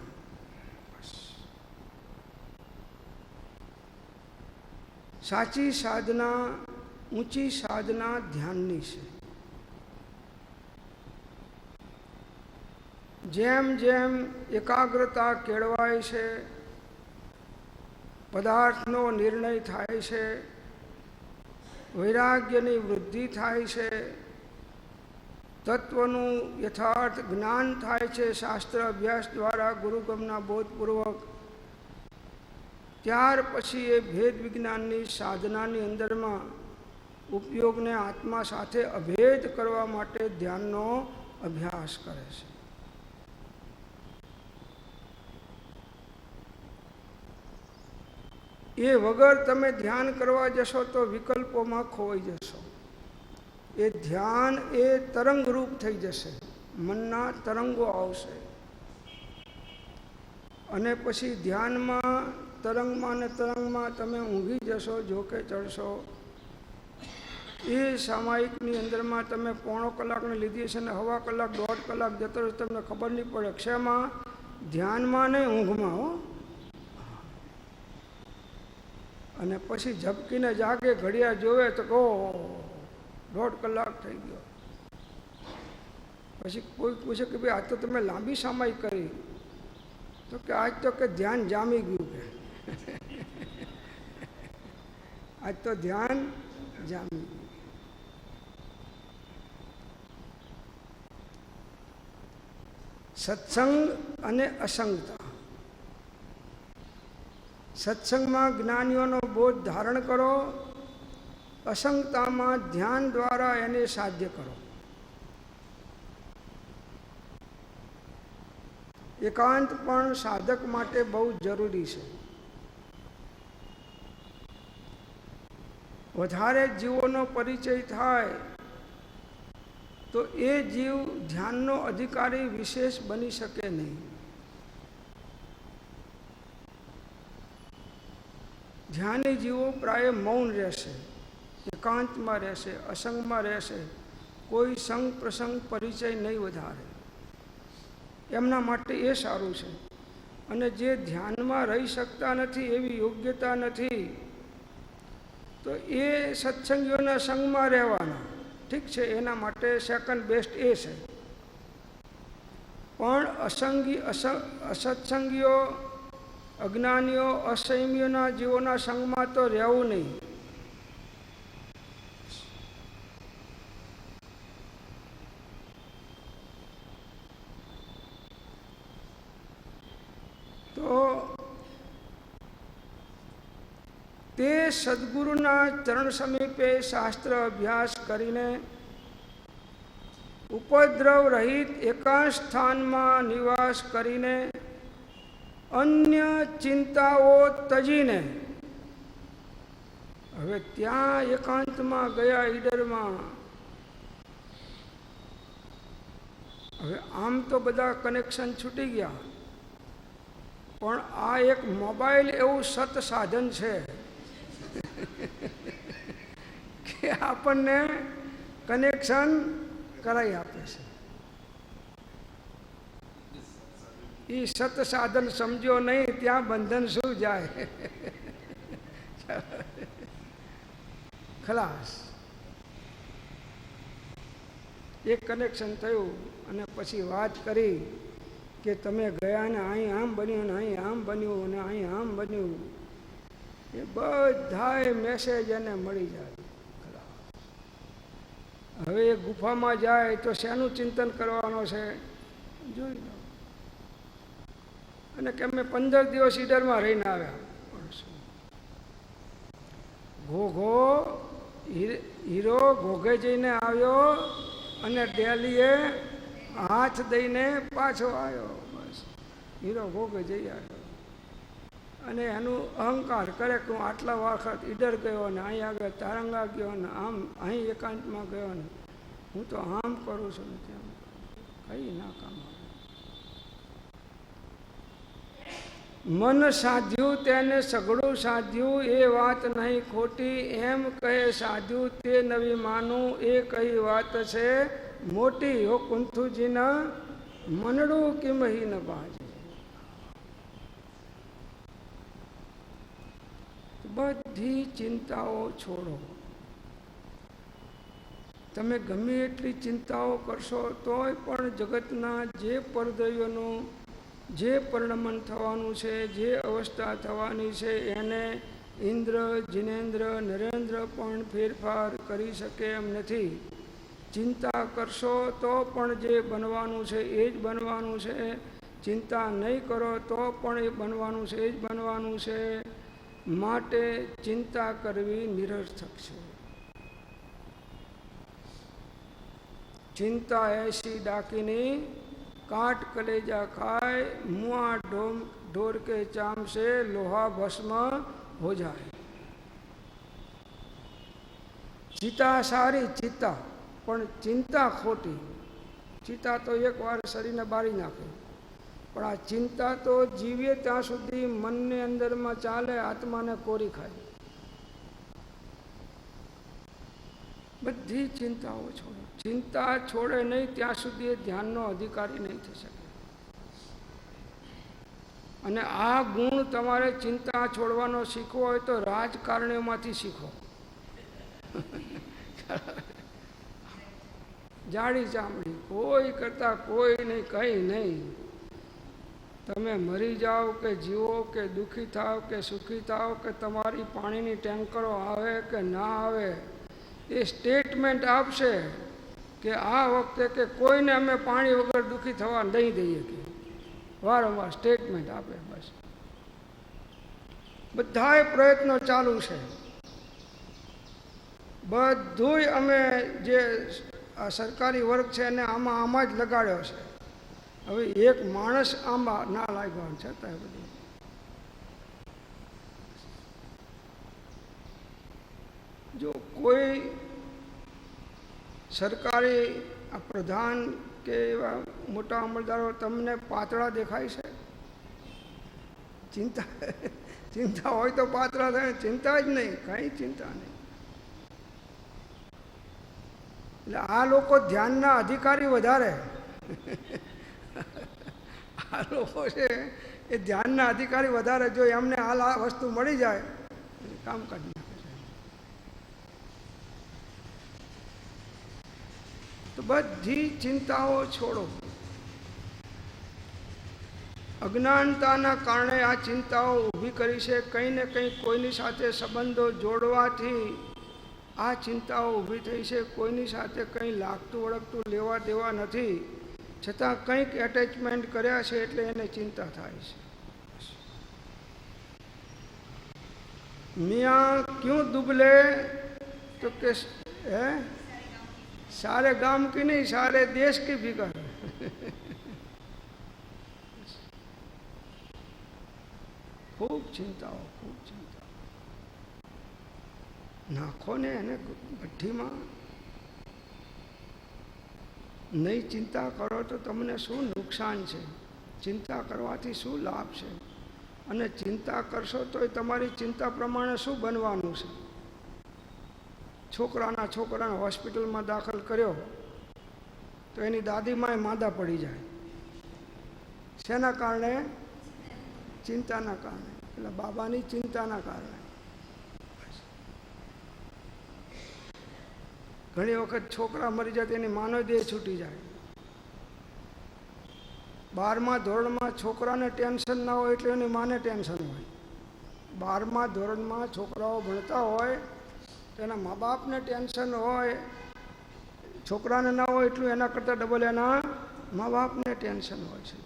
સાચી સાધના, ઊંચી સાધના ધ્યાનની છે. જેમ જેમ એકાગ્રતા કેળવાય છે, પદાર્થનો નિર્ણય થાય છે, વૈરાગ્યની વૃદ્ધિ થાય છે, તત્વનું યથાર્થ જ્ઞાન થાય છે શાસ્ત્ર અભ્યાસ દ્વારા, ગુરુગમના બોધપૂર્વક, ત્યાર પછી એ ભેદ વિજ્ઞાનની સાધનાની અંદરમાં ઉપયોગને આત્મા સાથે અભેદ કરવા માટે ધ્યાનનો અભ્યાસ કરે છે. એ વગર તમે ધ્યાન કરવા જશો તો વિકલ્પોમાં ખોવાઈ જશો. એ ધ્યાન એ તરંગરૂપ થઈ જશે, મનના તરંગો આવશે, અને પછી ધ્યાનમાં તરંગમાં ને તરંગમાં તમે ઊંઘી જશો, જોકે ચડશો. એ સામાયિકની અંદરમાં તમે પોણો કલાકને લીધી હશે ને સવા કલાક 1.5 કલાક જતો રહેશે, તમને ખબર નહીં પડે. ક્ષેમાં ધ્યાનમાં નહીં, ઊંઘમાં હો. અને પછી ઝબકીને જાગે, ઘડિયાળ જોવે તો કહો 1.5 કલાક થઈ ગયો. પછી કોઈ પૂછે કે ભાઈ આજ તો તમે લાંબી સામાયિક કરી, તો કે આજ તો કે ધ્યાન જામી ગયું કે આજ તો ધ્યાન જામી ગયું. સત્સંગ અને અસંગતા. સત્સંગમાં જ્ઞાનીઓનો બોધ ધારણ કરો, અસંગતામાં ધ્યાન દ્વારા એને સાધ્ય કરો. એકાંત પણ સાધક માટે બહુ જરૂરી છે. વધારે જીવોનો પરિચય થાય તો એ જીવ ધ્યાનનો અધિકારી વિશેષ બની શકે નહીં. ધ્યાની જીવો પ્રાય મૌન રહેશે, એકાંતમાં રહેશે, અસંગમાં રહેશે, કોઈ સંગ પ્રસંગ પરિચય નહીં વધારે. એમના માટે એ સારું છે. અને જે ધ્યાનમાં રહી શકતા નથી, એવી યોગ્યતા નથી, તો એ સત્સંગીઓના સંગમાં રહેવાના. ઠીક છે, એના માટે સેકન્ડ બેસ્ટ એ છે. પણ અસત્સંગીઓ, અજ્ઞાનીઓ, અસંયમીઓના જીવોના સંગમાં તો રહેવું નહીં. તો તે સદગુરુના ચરણ સમીપે શાસ્ત્ર અભ્યાસ કરીને ઉપદ્રવ રહિત એકાંત સ્થાનમાં નિવાસ કરીને અન્ય ચિંતાઓ તજીને, હવે ત્યાં એકાંતમાં ગયા ઈડરમાં, હવે આમ તો બધા કનેક્શન છૂટી ગયા, પણ આ એક મોબાઈલ એવું સત સાધન છે કે આપણને કનેક્શન કરાવી આપે છે. એ સત સાધન સમજો નહીં, ત્યાં બંધન શું જાય ખલાસ. એક કનેક્શન થયું અને પછી વાત કરી કે તમે ગયા ને અહીં આમ બન્યું ને અહીં આમ બન્યું ને અહીં આમ બન્યું, એ બધાય મેસેજ એને મળી જાય. હવે એ ગુફામાં જાય તો શેનું ચિંતન કરવાનો છે જોઈ લો. અને કે અમે 15 દિવસ ઈડરમાં રહીને આવ્યા. ઘોઘો હીરો ઘોઘે જઈને આવ્યો અને ડેલીએ હાથ દઈને પાછો આવ્યો. બસ હીરો ઘોઘે જઈ આવ્યો. અને એનું અહંકાર કરે કે હું આટલા વખત ઈડર ગયો ને અહીં આગળ તારંગા ગયો ને આમ અહીં એકાંતમાં ગયો ને હું તો આમ કરું છું ને તેમ, કઈ ના કામ આવે. મન સાધ્યું તેને સઘળું સાધ્યું, એ વાત નહીં ખોટી, એમ કહે સાધ્યું તે નવી માનું, એ કઈ વાત છે મોટી. હો કુંથુજીના મનડું કિમહી ન બાજે. બધી ચિંતાઓ છોડો. તમે ગમે એટલી ચિંતાઓ કરશો તોય પણ જગતના જે પરદૈવોનું જે પરિણમન થવાનું છે, જે અવસ્થા થવાની છે, એને ઇન્દ્ર, જિનેન્દ્ર, નરેન્દ્ર પણ ફેરફાર કરી શકે એમ નથી. ચિંતા કરશો તો પણ જે બનવાનું છે એ જ બનવાનું છે, ચિંતા નહીં કરો તો પણ એ બનવાનું છે એ જ બનવાનું છે. માટે ચિંતા કરવી નિરર્થક છે. ચિંતા ऐसी डाकिनी काट कलेजा खाए, मुआ ढोर के चाम से लोहा भस्म हो जाए. ચિતા સારી ચિતા, પણ ચિંતા ખોટી. ચિતા તો એકવાર શરીરને બાળી નાખે, પણ આ ચિંતા તો જીવીએ ત્યાં સુધી મનની અંદરમાં ચાલે, આત્માને કોરી ખાય. બધી ચિંતાઓ છોડો. ચિંતા છોડે નહીં ત્યાં સુધી એ ધ્યાનનો અધિકારી નહીં થઈ શકે. અને આ ગુણ તમારે ચિંતા છોડવાનો શીખવો હોય તો રાજકારણીઓમાંથી શીખો. જાડી ચામડી, કોઈ કરતા કોઈ નહીં, કંઈ નહીં. તમે મરી જાઓ કે જીવો કે દુઃખી થાવ કે સુખી થાવ કે તમારી પાણીની ટેન્કરો આવે કે ના આવે, એ સ્ટેટમેન્ટ આપશે કે આ વખતે કે કોઈને અમે પાણી વગર દુઃખી થવા નહીં દઈએ. કે વારંવાર સ્ટેટમેન્ટ આપે. બસ બધાય પ્રયત્નો ચાલુ છે. બધું અમે જે આ સરકારી વર્ગ છે એને આમાં જ લગાડ્યો છે. હવે એક માણસ આમાં ના લાગ્યો છતાં બધું. જો કોઈ સરકારી આ પ્રધાન કે એવા મોટા અમલદારો તમને પાતળા દેખાય છે? ચિંતા હોય તો પાતળા થાય. ચિંતા જ નહીં, કંઈ ચિંતા નહીં. એટલે આ લોકો ધ્યાનના અધિકારી વધારે. આ લોકો છે એ ધ્યાનના અધિકારી વધારે. જો એમને હાલ આ વસ્તુ મળી જાય કામ કાઢી નાખે છે. તો બધી ચિંતાઓ છોડો. અજ્ઞાનતાના કારણે આ ચિંતાઓ ઊભી કરી છે. કંઈ ને કંઈ કોઈની સાથે સંબંધો જોડવાથી આ ચિંતાઓ ઊભી થઈ છે. કોઈની સાથે કંઈ લાગતું વળગતું લેવા દેવા નથી, છતાં કંઈક એટેચમેન્ટ કર્યા છે એટલે એને ચિંતા થાય છે. મિયાં ક્યું દુબલે તો કે હે સારે ગામ કી નહીં સારે દેશ કી ફિકર. ખૂબ ચિંતાઓ, ખૂબ ચિંતા. નાખો ને એને ભઠ્ઠીમાં. નહીં ચિંતા કરો તો તમને શું નુકસાન છે? ચિંતા કરવાથી શું લાભ છે? અને ચિંતા કરશો તો તમારી ચિંતા પ્રમાણે શું બનવાનું છે? છોકરાને હોસ્પિટલમાં દાખલ કર્યો તો એની દાદીમાએ માંદા પડી જાય. શેના કારણે? ચિંતાના કારણે. એટલે બાબાની ચિંતાના કારણે. ઘણી વખત છોકરા મરી જાય એની માનો દેહ છૂટી જાય. 12મા ધોરણમાં છોકરાને ટેન્શન ના હોય એટલે એની માને ટેન્શન હોય. 12મા ધોરણમાં છોકરાઓ ભણતા હોય તો એના મા બાપને ટેન્શન હોય. છોકરાને ના હોય એટલું એના કરતાં ડબલ એના મા બાપને ટેન્શન હોય છે.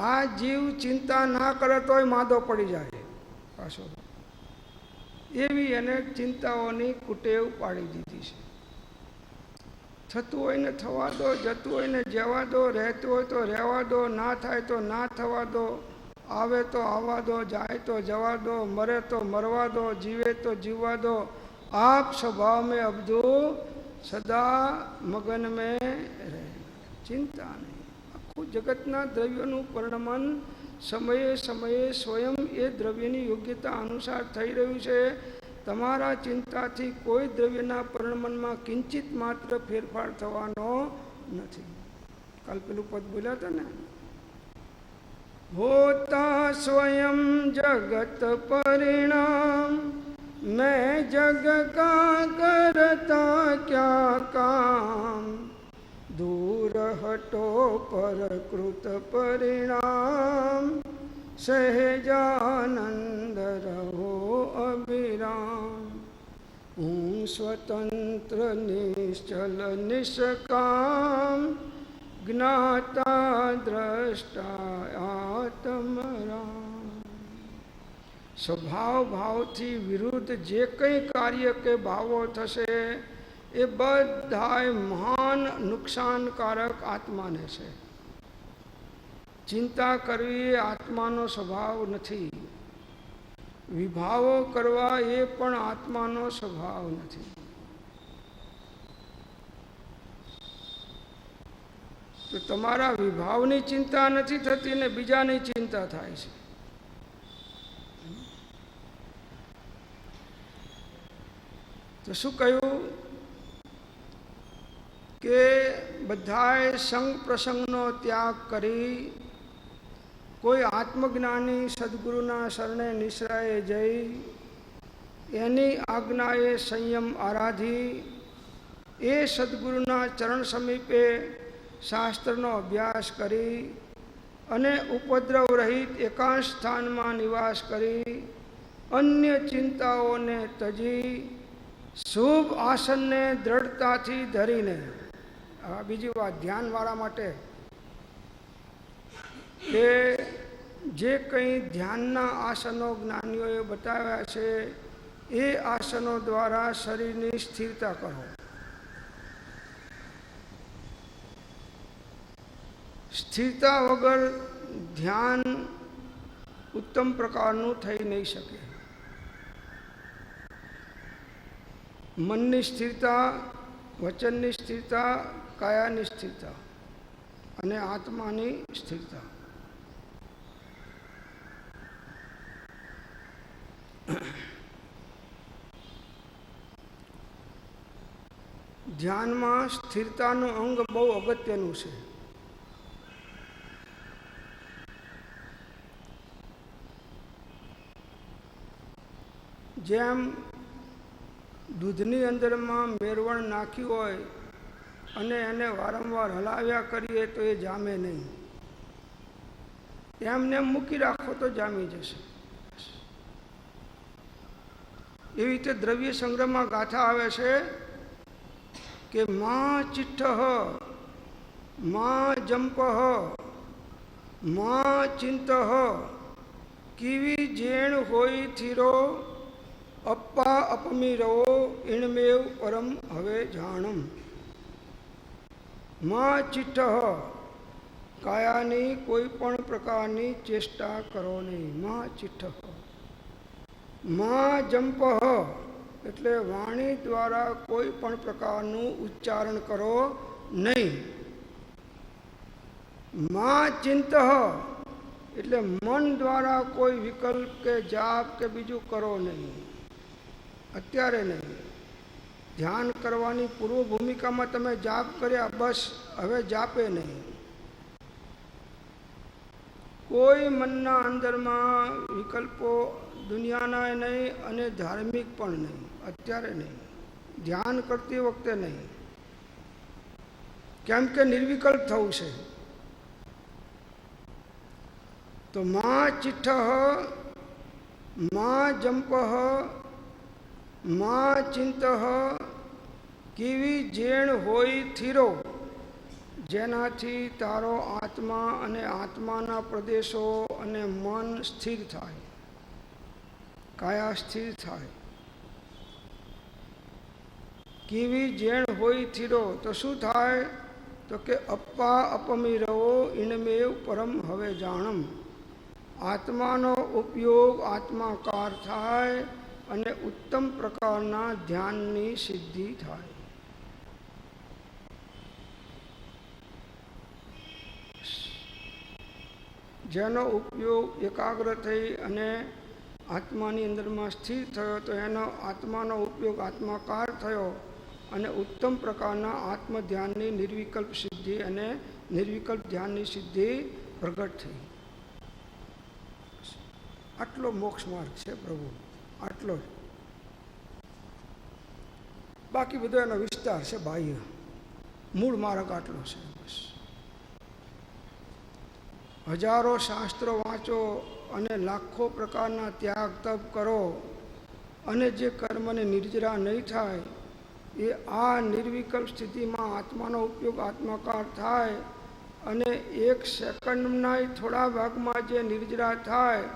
આ જીવ ચિંતા ના કરે તોય માંદો પડી જાય પાછો. એવી એને ચિંતાઓની કુટેવ પાડી દીધી છે. થતું હોય ને થવા દો, જતું હોય ને જવા દો, રહેતું હોય તો રહેવા દો, ના થાય તો ના થવા દો, આવે તો આવવા દો, જાય તો જવા દો, મરે તો મરવા દો, જીવે તો જીવવા દો. આપ સ્વભાવ મેં અબધુ સદા મગન મેં રહે. ચિંતા નહીં. આખું જગતના દ્રવ્યોનું પરિણમન સમયે સમયે સ્વયં એ દ્રવ્યની યોગ્યતા અનુસાર થઈ રહ્યું છે. તમારા ચિંતાથી કોઈ દ્રવ્યના પરિણમનમાં કિંચિત માત્ર ફેરફાર થવાનો નથી. કાલ પેલું પદ બોલ્યા હતા ને, હોતા સ્વયં જગત પરિણામ મેં જગ કા કરતા ક્યા કામ दूर हटो परकृत परिणाम सहजानंद रहो अभिराम हूँ स्वतंत्र निश्चल निष्काम ज्ञाता દ્રષ્ટા આત્મરામ. સ્વભાવ ભાવથી વિરુદ્ધ જે કંઈ કાર્ય કે ભાવો થશે એ બધાય મહાન નુકસાનકારક આત્માને છે. ચિંતા કરવી એ આત્માનો સ્વભાવ નથી. વિભાવો કરવા એ પણ આત્માનો સ્વભાવ નથી. તો તમારા વિભાવની ચિંતા નથી થતી ને બીજાની ચિંતા થાય છે. તો શું કહ્યું કે બધાએ સંગ પ્રસંગનો ત્યાગ કરી કોઈ આત્મજ્ઞાની સદગુરુના શરણે નિશ્રાએ જઈ એની આજ્ઞાએ સંયમ આરાધી એ સદગુરુના ચરણ સમીપે શાસ્ત્રનો અભ્યાસ કરી અને ઉપદ્રવ રહિત એકાંત સ્થાનમાં નિવાસ કરી અન્ય ચિંતાઓને તજી શુભ આસનને દ્રઢતાથી ધરીને, આ બીજી વાત ધ્યાનવાળા માટે, કે જે કંઈ ધ્યાનના આસનો જ્ઞાનીઓએ બતાવ્યા છે એ આસનો દ્વારા શરીરની સ્થિરતા કરો. સ્થિરતા વગર ધ્યાન ઉત્તમ પ્રકારનું થઈ નહીં શકે. મનની સ્થિરતા, વચનની સ્થિરતા, કાયાની સ્થિરતા અને આત્માની સ્થિરતા. ધ્યાનમાં સ્થિરતાનું અંગ બહુ અગત્યનું છે. જેમ દૂધની અંદરમાં મેરવણ નાખ્યું હોય અને એને વારંવાર હલાવ્યા કરીએ તો એ જામે નહીં, એમને મૂકી રાખો તો જામી જશે. એવી રીતે દ્રવ્ય સંગ્રહમાં ગાથા આવે છે કે માં ચિઠ્ઠ માં જંપઃ માં ચિંતઃ કીવી જેણ હોય થીરો અપ્પા અપમીરો ઇણમેવ પરમ હવે જાણમ. માં ચિઠ્ઠ, કાયાની કોઈ પણ પ્રકારની ચેષ્ટા કરો નહીં. માં ચિઠ્ઠ. માં જંપઃ એટલે વાણી દ્વારા કોઈ પણ પ્રકારનું ઉચ્ચારણ કરો નહીં. માં ચિંતઃ એટલે મન દ્વારા કોઈ વિકલ્પ કે જાપ કે બીજું કરો નહીં. અત્યારે નહીં. ધ્યાન કરવાની પૂર્વ ભૂમિકામાં તમે જાપ કર્યા, બસ હવે જાપે નહીં. કોઈ મનના અંદરમાં વિકલ્પો દુનિયાના નહીં અને ધાર્મિક પણ નહીં. અત્યારે નહીં. ધ્યાન કરતી વખતે નહીં. કેમ કે નિર્વિકલ્પ થવું છે. તો માં ચિઠ્ઠ માં જંપઃ માં ચિંતઃ કીવી જેણ હોય થીરો, જેનાથી તારો આત્મા અને આત્માના પ્રદેશો અને મન સ્થિર થાય, કાયા સ્થિર થાય. કીવી જેણ હોય થીરો તો શું થાય? તો કે અપ્પા અપમીરવો ઇણમેવ પરમ હવે જાણમ. આત્માનો ઉપયોગ આત્માકાર થાય અને ઉત્તમ પ્રકારના ધ્યાનની સિદ્ધિ થાય. જેનો ઉપયોગ એકાગ્ર થઈ અને આત્માની અંદરમાં સ્થિર થયો તો એનો આત્માનો ઉપયોગ આત્માકાર થયો અને ઉત્તમ પ્રકારના આત્મધ્યાનની નિર્વિકલ્પ સિદ્ધિ અને નિર્વિકલ્પ ધ્યાનની સિદ્ધિ પ્રગટ થઈ. આટલો મોક્ષ માર્ગ છે પ્રભુ, આટલો જ. બાકી બધો એનો વિસ્તાર છે બાહ્ય. મૂળ માર્ગ આટલો છે બસ. હજારો શાસ્ત્રો વાંચો અને લાખો પ્રકારના ત્યાગ તપ કરો અને જે કર્મને નિર્જરા નહીં થાય એ આ નિર્વિકલ્પ સ્થિતિમાં આત્માનો ઉપયોગ આત્માકાર થાય અને એક સેકન્ડના થોડા ભાગમાં જે નિર્જરા થાય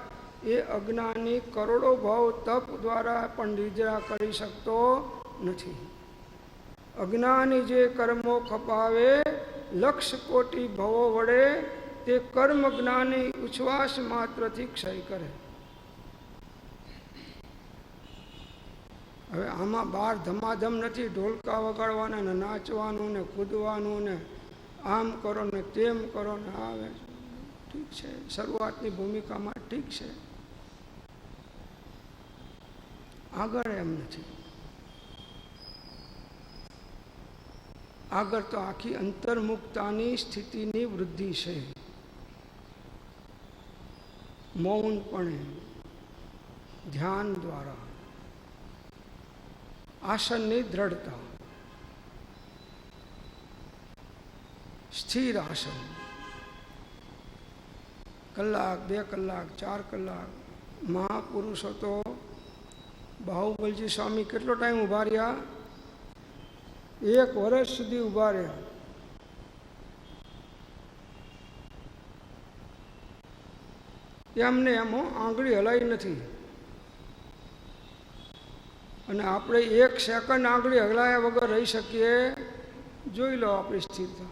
એ અજ્ઞાની કરોડો ભાવ તપ દ્વારા પણ નિર્જરા કરી શકતો નથી. અજ્ઞાની જે કર્મો ખપાવે લક્ષ કોટી ભવો વડે તે કર્મ જ્ઞાની ઉચ્છ્વાસ માત્રથી ક્ષય કરે. હવે આમાં બહાર ધમાધમ નથી, ઢોલકા વગાડવાના ને નાચવાનું ને કૂદવાનું ને આમ કરો ને તેમ કરો ને આવે. ઠીક છે, શરૂઆતની ભૂમિકામાં ઠીક છે, આગળ એમ નથી. આગળ તો આખી અંતર્મુક્તાની સ્થિતિની વૃદ્ધિ છે. મૌનપણે ધ્યાન દ્વારા આસનની દ્રઢતા, સ્થિર આસન, કલાક, 2 કલાક, 4 કલાક. મહાપુરુષો તો બાહુબલજી સ્વામી કેટલો ટાઈમ ઊભા રહ્યા? 1 વર્ષ સુધી ઊભા રહ્યા. એમને એમ આંગળી હલાઈ નથી. અને આપણે 1 સેકન્ડ આંગળી હલાયા વગર રહી શકીએ? જોઈ લો આપણી સ્થિરતા.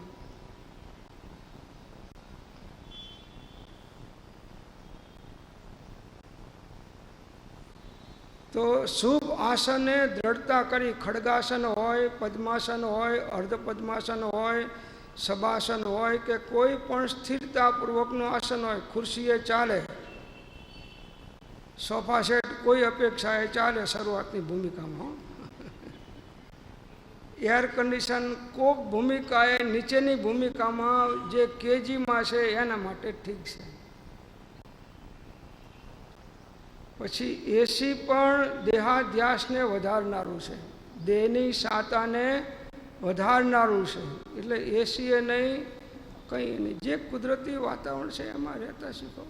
તો શુભ આસને દ્રઢતા કરી, ખડગાસન હોય, પદ્માસન હોય, અર્ધ પદ્માસન હોય, સબાસન હોય કે કોઈ પણ સ્થિરતાપૂર્વકનું આસન હોય, ખુરશીએ ચાલે, સોફા સેટ કોઈ અપેક્ષાએ ચાલે શરૂઆતની ભૂમિકામાં. એર કન્ડિશન કોક ભૂમિકાએ, નીચેની ભૂમિકામાં જે કેજીમાં છે એના માટે ઠીક છે. પછી એસી પણ દેહાધ્યાસને વધારનારું છે, દેહની સાતાને વધારનારું છે. એટલે એસીએ નહીં, કંઈ નહીં, જે કુદરતી વાતાવરણ છે એમાં રહેતા શીખો.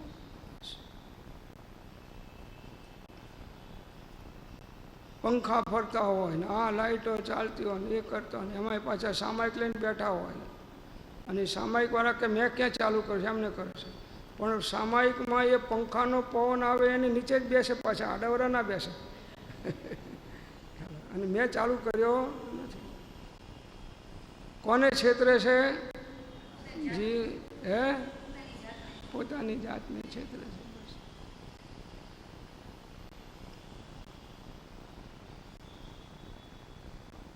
પંખા ફરતા હોય ને આ લાઇટો ચાલતી હોય ને એ કરતા હોય ને એમાં પાછા સામાયિક લઈને બેઠા હોય, અને સામાયિકવાળા કે મેં ક્યાં ચાલુ કર્યું છે, એમને કરે છે. પણ સામાયિકમાં એ પંખાનો પવન આવે એની નીચે જ બેસે, પાછા આડાવરા ના બેસે. અને મેં ચાલુ કર્યો નથી. કોને છેતરે છે? જી, હે, પોતાની જાતને છેતરે છે.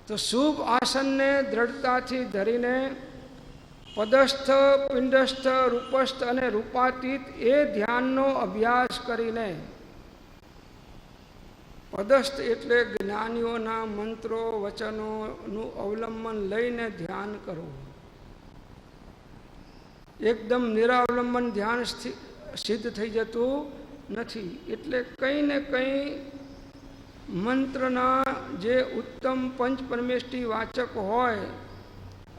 તો શુભ આસનને દ્રઢતાથી ધરીને પદસ્થ, પિંડસ્થ, રૂપસ્થ અને રૂપાતીત એ ધ્યાનનો અભ્યાસ કરીને, પદસ્થ એટલે જ્ઞાનીઓના મંત્રો વચનોનું અવલંબન લઈને ધ્યાન કરવું. એકદમ નિરાવલંબન ધ્યાન સિદ્ધ થઈ જતું નથી. એટલે કંઈ ને કંઈ મંત્રના જે ઉત્તમ પંચ પરમેષ્ઠી વાચક હોય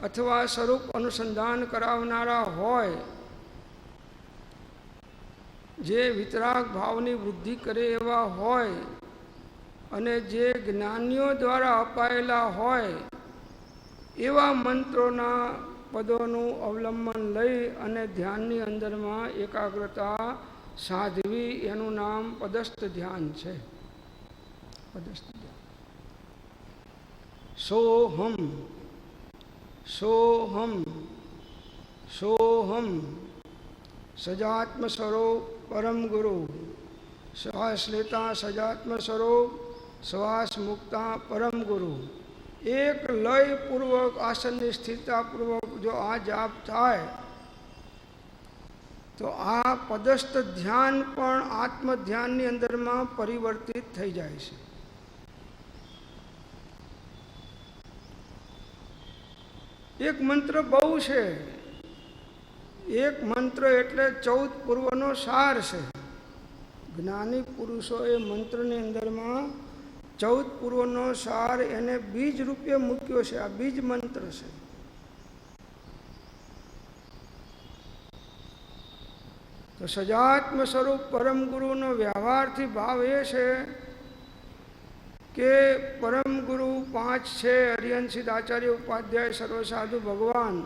અથવા સ્વરૂપ અનુસંધાન કરાવનારા હોય, જે વિતરાગ ભાવની વૃદ્ધિ કરે એવા હોય અને જે જ્ઞાનીઓ દ્વારા અપાયેલા હોય, એવા મંત્રોના પદોનું અવલંબન લઈ અને ધ્યાનની અંદરમાં એકાગ્રતા સાધવી, એનું નામ પદસ્થ ધ્યાન છે. પદસ્થ ધ્યાન. સોહમ, સોહમ, સોહમ, સજાત્મ સ્વરૂપ પરમ ગુરુ. શ્વાસ લેતા સજાત્મ સ્વરૂપ, શ્વાસ મુકતા પરમ ગુરુ. એક લયપૂર્વક આસનની સ્થિરતાપૂર્વક જો આ જાપ થાય તો આ પદસ્થ ધ્યાન પણ આત્મધ્યાનની અંદરમાં પરિવર્તિત થઈ જાય છે. એક મંત્ર બહુ છે. એક મંત્ર એટલે 14 પૂર્વનો સાર છે. જ્ઞાની પુરુષોએ મંત્રની અંદરમાં 14 પૂર્વનો સાર એને બીજ રૂપે મૂક્યો છે. આ બીજ મંત્ર છે. તો સજાત્મ સ્વરૂપ પરમ ગુરુનો વ્યવહારથી ભાવ એ છે કે પરમ ગુરુ 5 છે, હરિહંસ સિદ્ધાચાર્ય, ઉપાધ્યાય, સર્વસાધુ ભગવાન,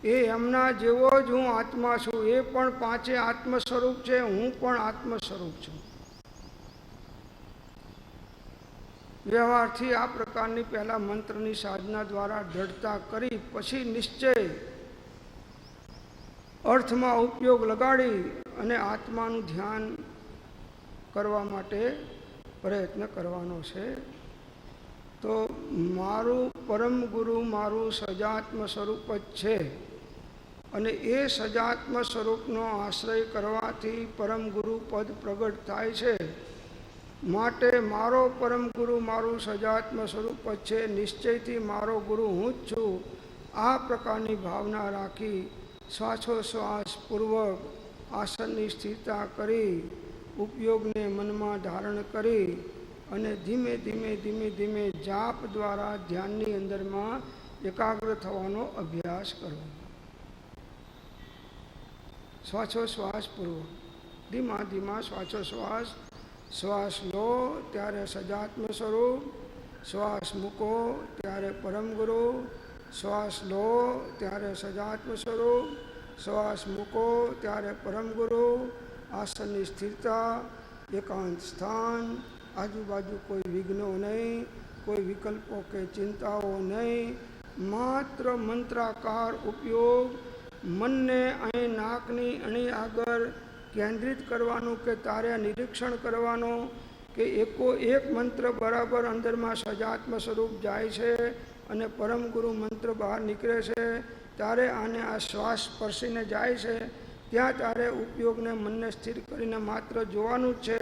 એ એમના જેવો જ હું આત્મા છું. એ પણ 5 આત્મ સ્વરૂપ છે, હું પણ આત્મ સ્વરૂપ છું. વ્યવહારથી આ પ્રકારની પહેલા મંત્રની સાધના દ્વારા દ્રઢતા કરી પછી નિશ્ચય અર્થમાં ઉપયોગ લગાડી અને આત્માનું ધ્યાન કરવા માટે પ્રયત્ન કરવાનો છે. તો મારું પરમ ગુરુ મારું સજાત્મ સ્વરૂપ જ છે, અને એ સજાત્મ સ્વરૂપનો આશ્રય કરવાથી પરમ ગુરુ પદ પ્રગટ થાય છે. માટે મારો પરમ ગુરુ મારું સજાત્મ સ્વરૂપ જ છે, નિશ્ચયથી મારો ગુરુ હું જ છું. આ પ્રકારની ભાવના રાખી શ્વાસોશ્વાસ પૂર્વક આસનની સ્થિરતા કરી ઉપયોગને મનમાં ધારણ કરી અને ધીમે ધીમે ધીમે ધીમે જાપ દ્વારા ધ્યાનની અંદરમાં એકાગ્ર થવાનો અભ્યાસ કરો. શ્વાસોશ્વાસ પૂર્વક ધીમા ધીમા શ્વાસોશ્વાસ. શ્વાસ લો ત્યારે સજાત્મ સ્વરૂપ, શ્વાસ મૂકો ત્યારે પરમ ગુરુ, શ્વાસ લો ત્યારે સજાત્મ સ્વરૂપ, શ્વાસ મૂકો ત્યારે પરમ ગુરુ. આસનની સ્થિરતા, એકાંત સ્થાન, આજુબાજુ કોઈ વિઘ્નો નહીં, કોઈ વિકલ્પો કે ચિંતાઓ નહીં, માત્ર મંત્રાકાર ઉપયોગ. મનને અહીં નાકની અણી આગળ કેન્દ્રિત કરવાનું કે તારે નિરીક્ષણ કરવાનું કે એકો એક મંત્ર બરાબર અંદરમાં સજાત્મ સ્વરૂપ જાય છે અને પરમ ગુરુ મંત્ર બહાર નીકળે છે, ત્યારે આને આ શ્વાસ સ્પર્શીને જાય છે, ત્યાં તારે ઉપયોગને મનને સ્થિર કરીને માત્ર જોવાનું જ છે.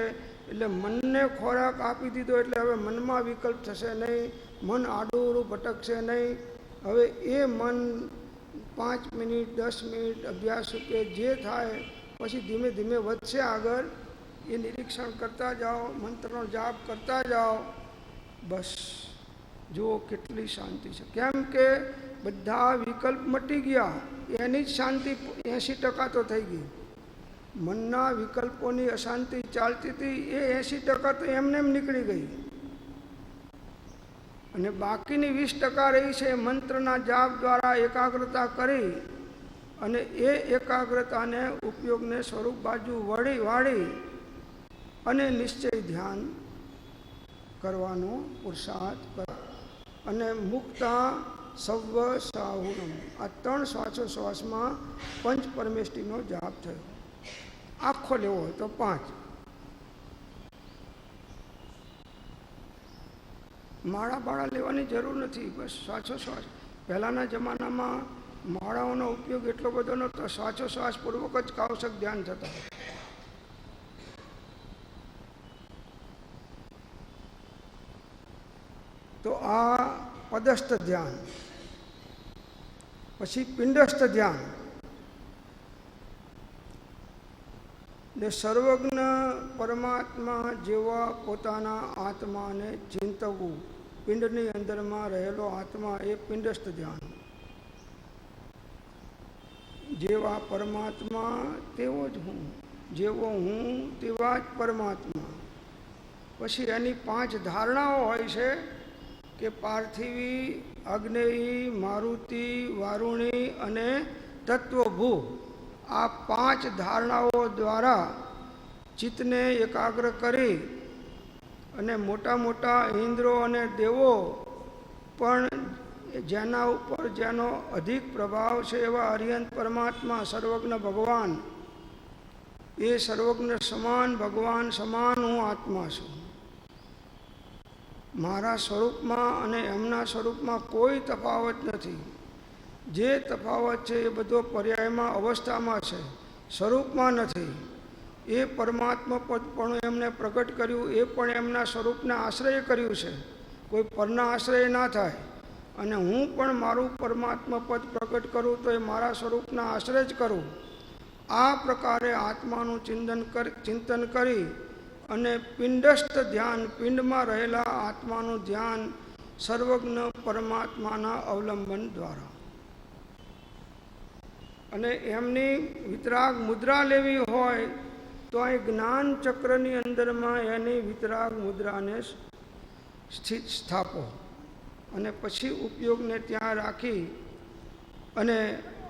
એટલે મનને ખોરાક આપી દીધો એટલે હવે મનમાં વિકલ્પ થશે નહીં, મન આડું ભટકશે નહીં. હવે એ મન 5 મિનિટ 10 મિનિટ અભ્યાસ કે જે થાય પછી ધીમે ધીમે વધશે આગળ, એ નિરીક્ષણ કરતા જાઓ, મંત્રનો જાપ કરતા જાઓ. બસ જુઓ કેટલી શાંતિ છે. કેમ કે બધા વિકલ્પ મટી ગયા, એની જ શાંતિ 80% તો થઈ ગઈ. મનના વિકલ્પોની અશાંતિ ચાલતી હતી એ 80% તો એમને એમ નીકળી ગઈ અને બાકીની 20% રહી છે મંત્રના જાપ દ્વારા એકાગ્રતા કરી અને એ એકાગ્રતાને ઉપયોગને સ્વરૂપ બાજુ વાળી અને નિશ્ચય ધ્યાન કરવાનો પુરુષાર્થ કરો. અને મુક્તા સવ્વ સાહુનમ, આ 3 શ્વાસોશ્વાસમાં પંચ પરમેષ્ટિનો જાપ થયો. આખો લેવો હોય તો 5. માળા લેવાની જરૂર નથી, બસ શ્વાસોશ્વાસ. પહેલાંના જમાનામાં માળાઓનો ઉપયોગ એટલો બધો નહોતો, શ્વાસોશ્વાસ પૂર્વક જ કાવશક ધ્યાન થતા. તો આ પદસ્થ ધ્યાન, પછી પિંડસ્થ ધ્યાન. ને સર્વજ્ઞ પરમાત્મા જેવા પોતાના આત્માને ચિંતવવું. પિંડની અંદરમાં રહેલો આત્મા એ પિંડસ્થ ધ્યાન. જેવા પરમાત્મા તેવો જ હું, જેવો હું તેવા જ પરમાત્મા. પછી એની 5 ધારણાઓ હોય છે કે પાર્થિવી, અગ્નેયી, મારુતિ, વારુણી અને તત્વભૂ. આ 5 ધારણાઓ દ્વારા ચિત્તને એકાગ્ર કરી અને મોટા મોટા ઇન્દ્રો અને દેવો પણ જેના ઉપર જેનો અધિક પ્રભાવ છે એવા અરિહંત પરમાત્મા, સર્વજ્ઞ ભગવાન, એ સર્વજ્ઞ સમાન ભગવાન સમાન હું આત્મા છું. મારા સ્વરૂપમાં અને એમના સ્વરૂપમાં કોઈ તફાવત નથી. જે તફાવત છે એ બધો પર્યાયમાં અવસ્થામાં છે, સ્વરૂપમાં નથી. એ પરમાત્મા પદ પણ એમને પ્રગટ કર્યું, એ પણ એમના સ્વરૂપને આશ્રય કર્યું છે, કોઈ પરના આશ્રય ના થાય. અને હું પણ મારું પરમાત્મા પદ પ્રગટ કરું તો એ મારા સ્વરૂપના આશ્રય જ કરું. આ પ્રકારે આત્માનું ચિંતન કરી અને પિંડસ્થ ધ્યાન, પિંડમાં રહેલા આત્માનું ધ્યાન સર્વજ્ઞ પરમાત્માના અવલંબન દ્વારા. અને એમની વિતરાગ મુદ્રા લેવી હોય તો અહીં જ્ઞાન ચક્રની અંદરમાં એની વિતરાગ મુદ્રાને સ્થાપો અને પછી ઉપયોગને ત્યાં રાખી અને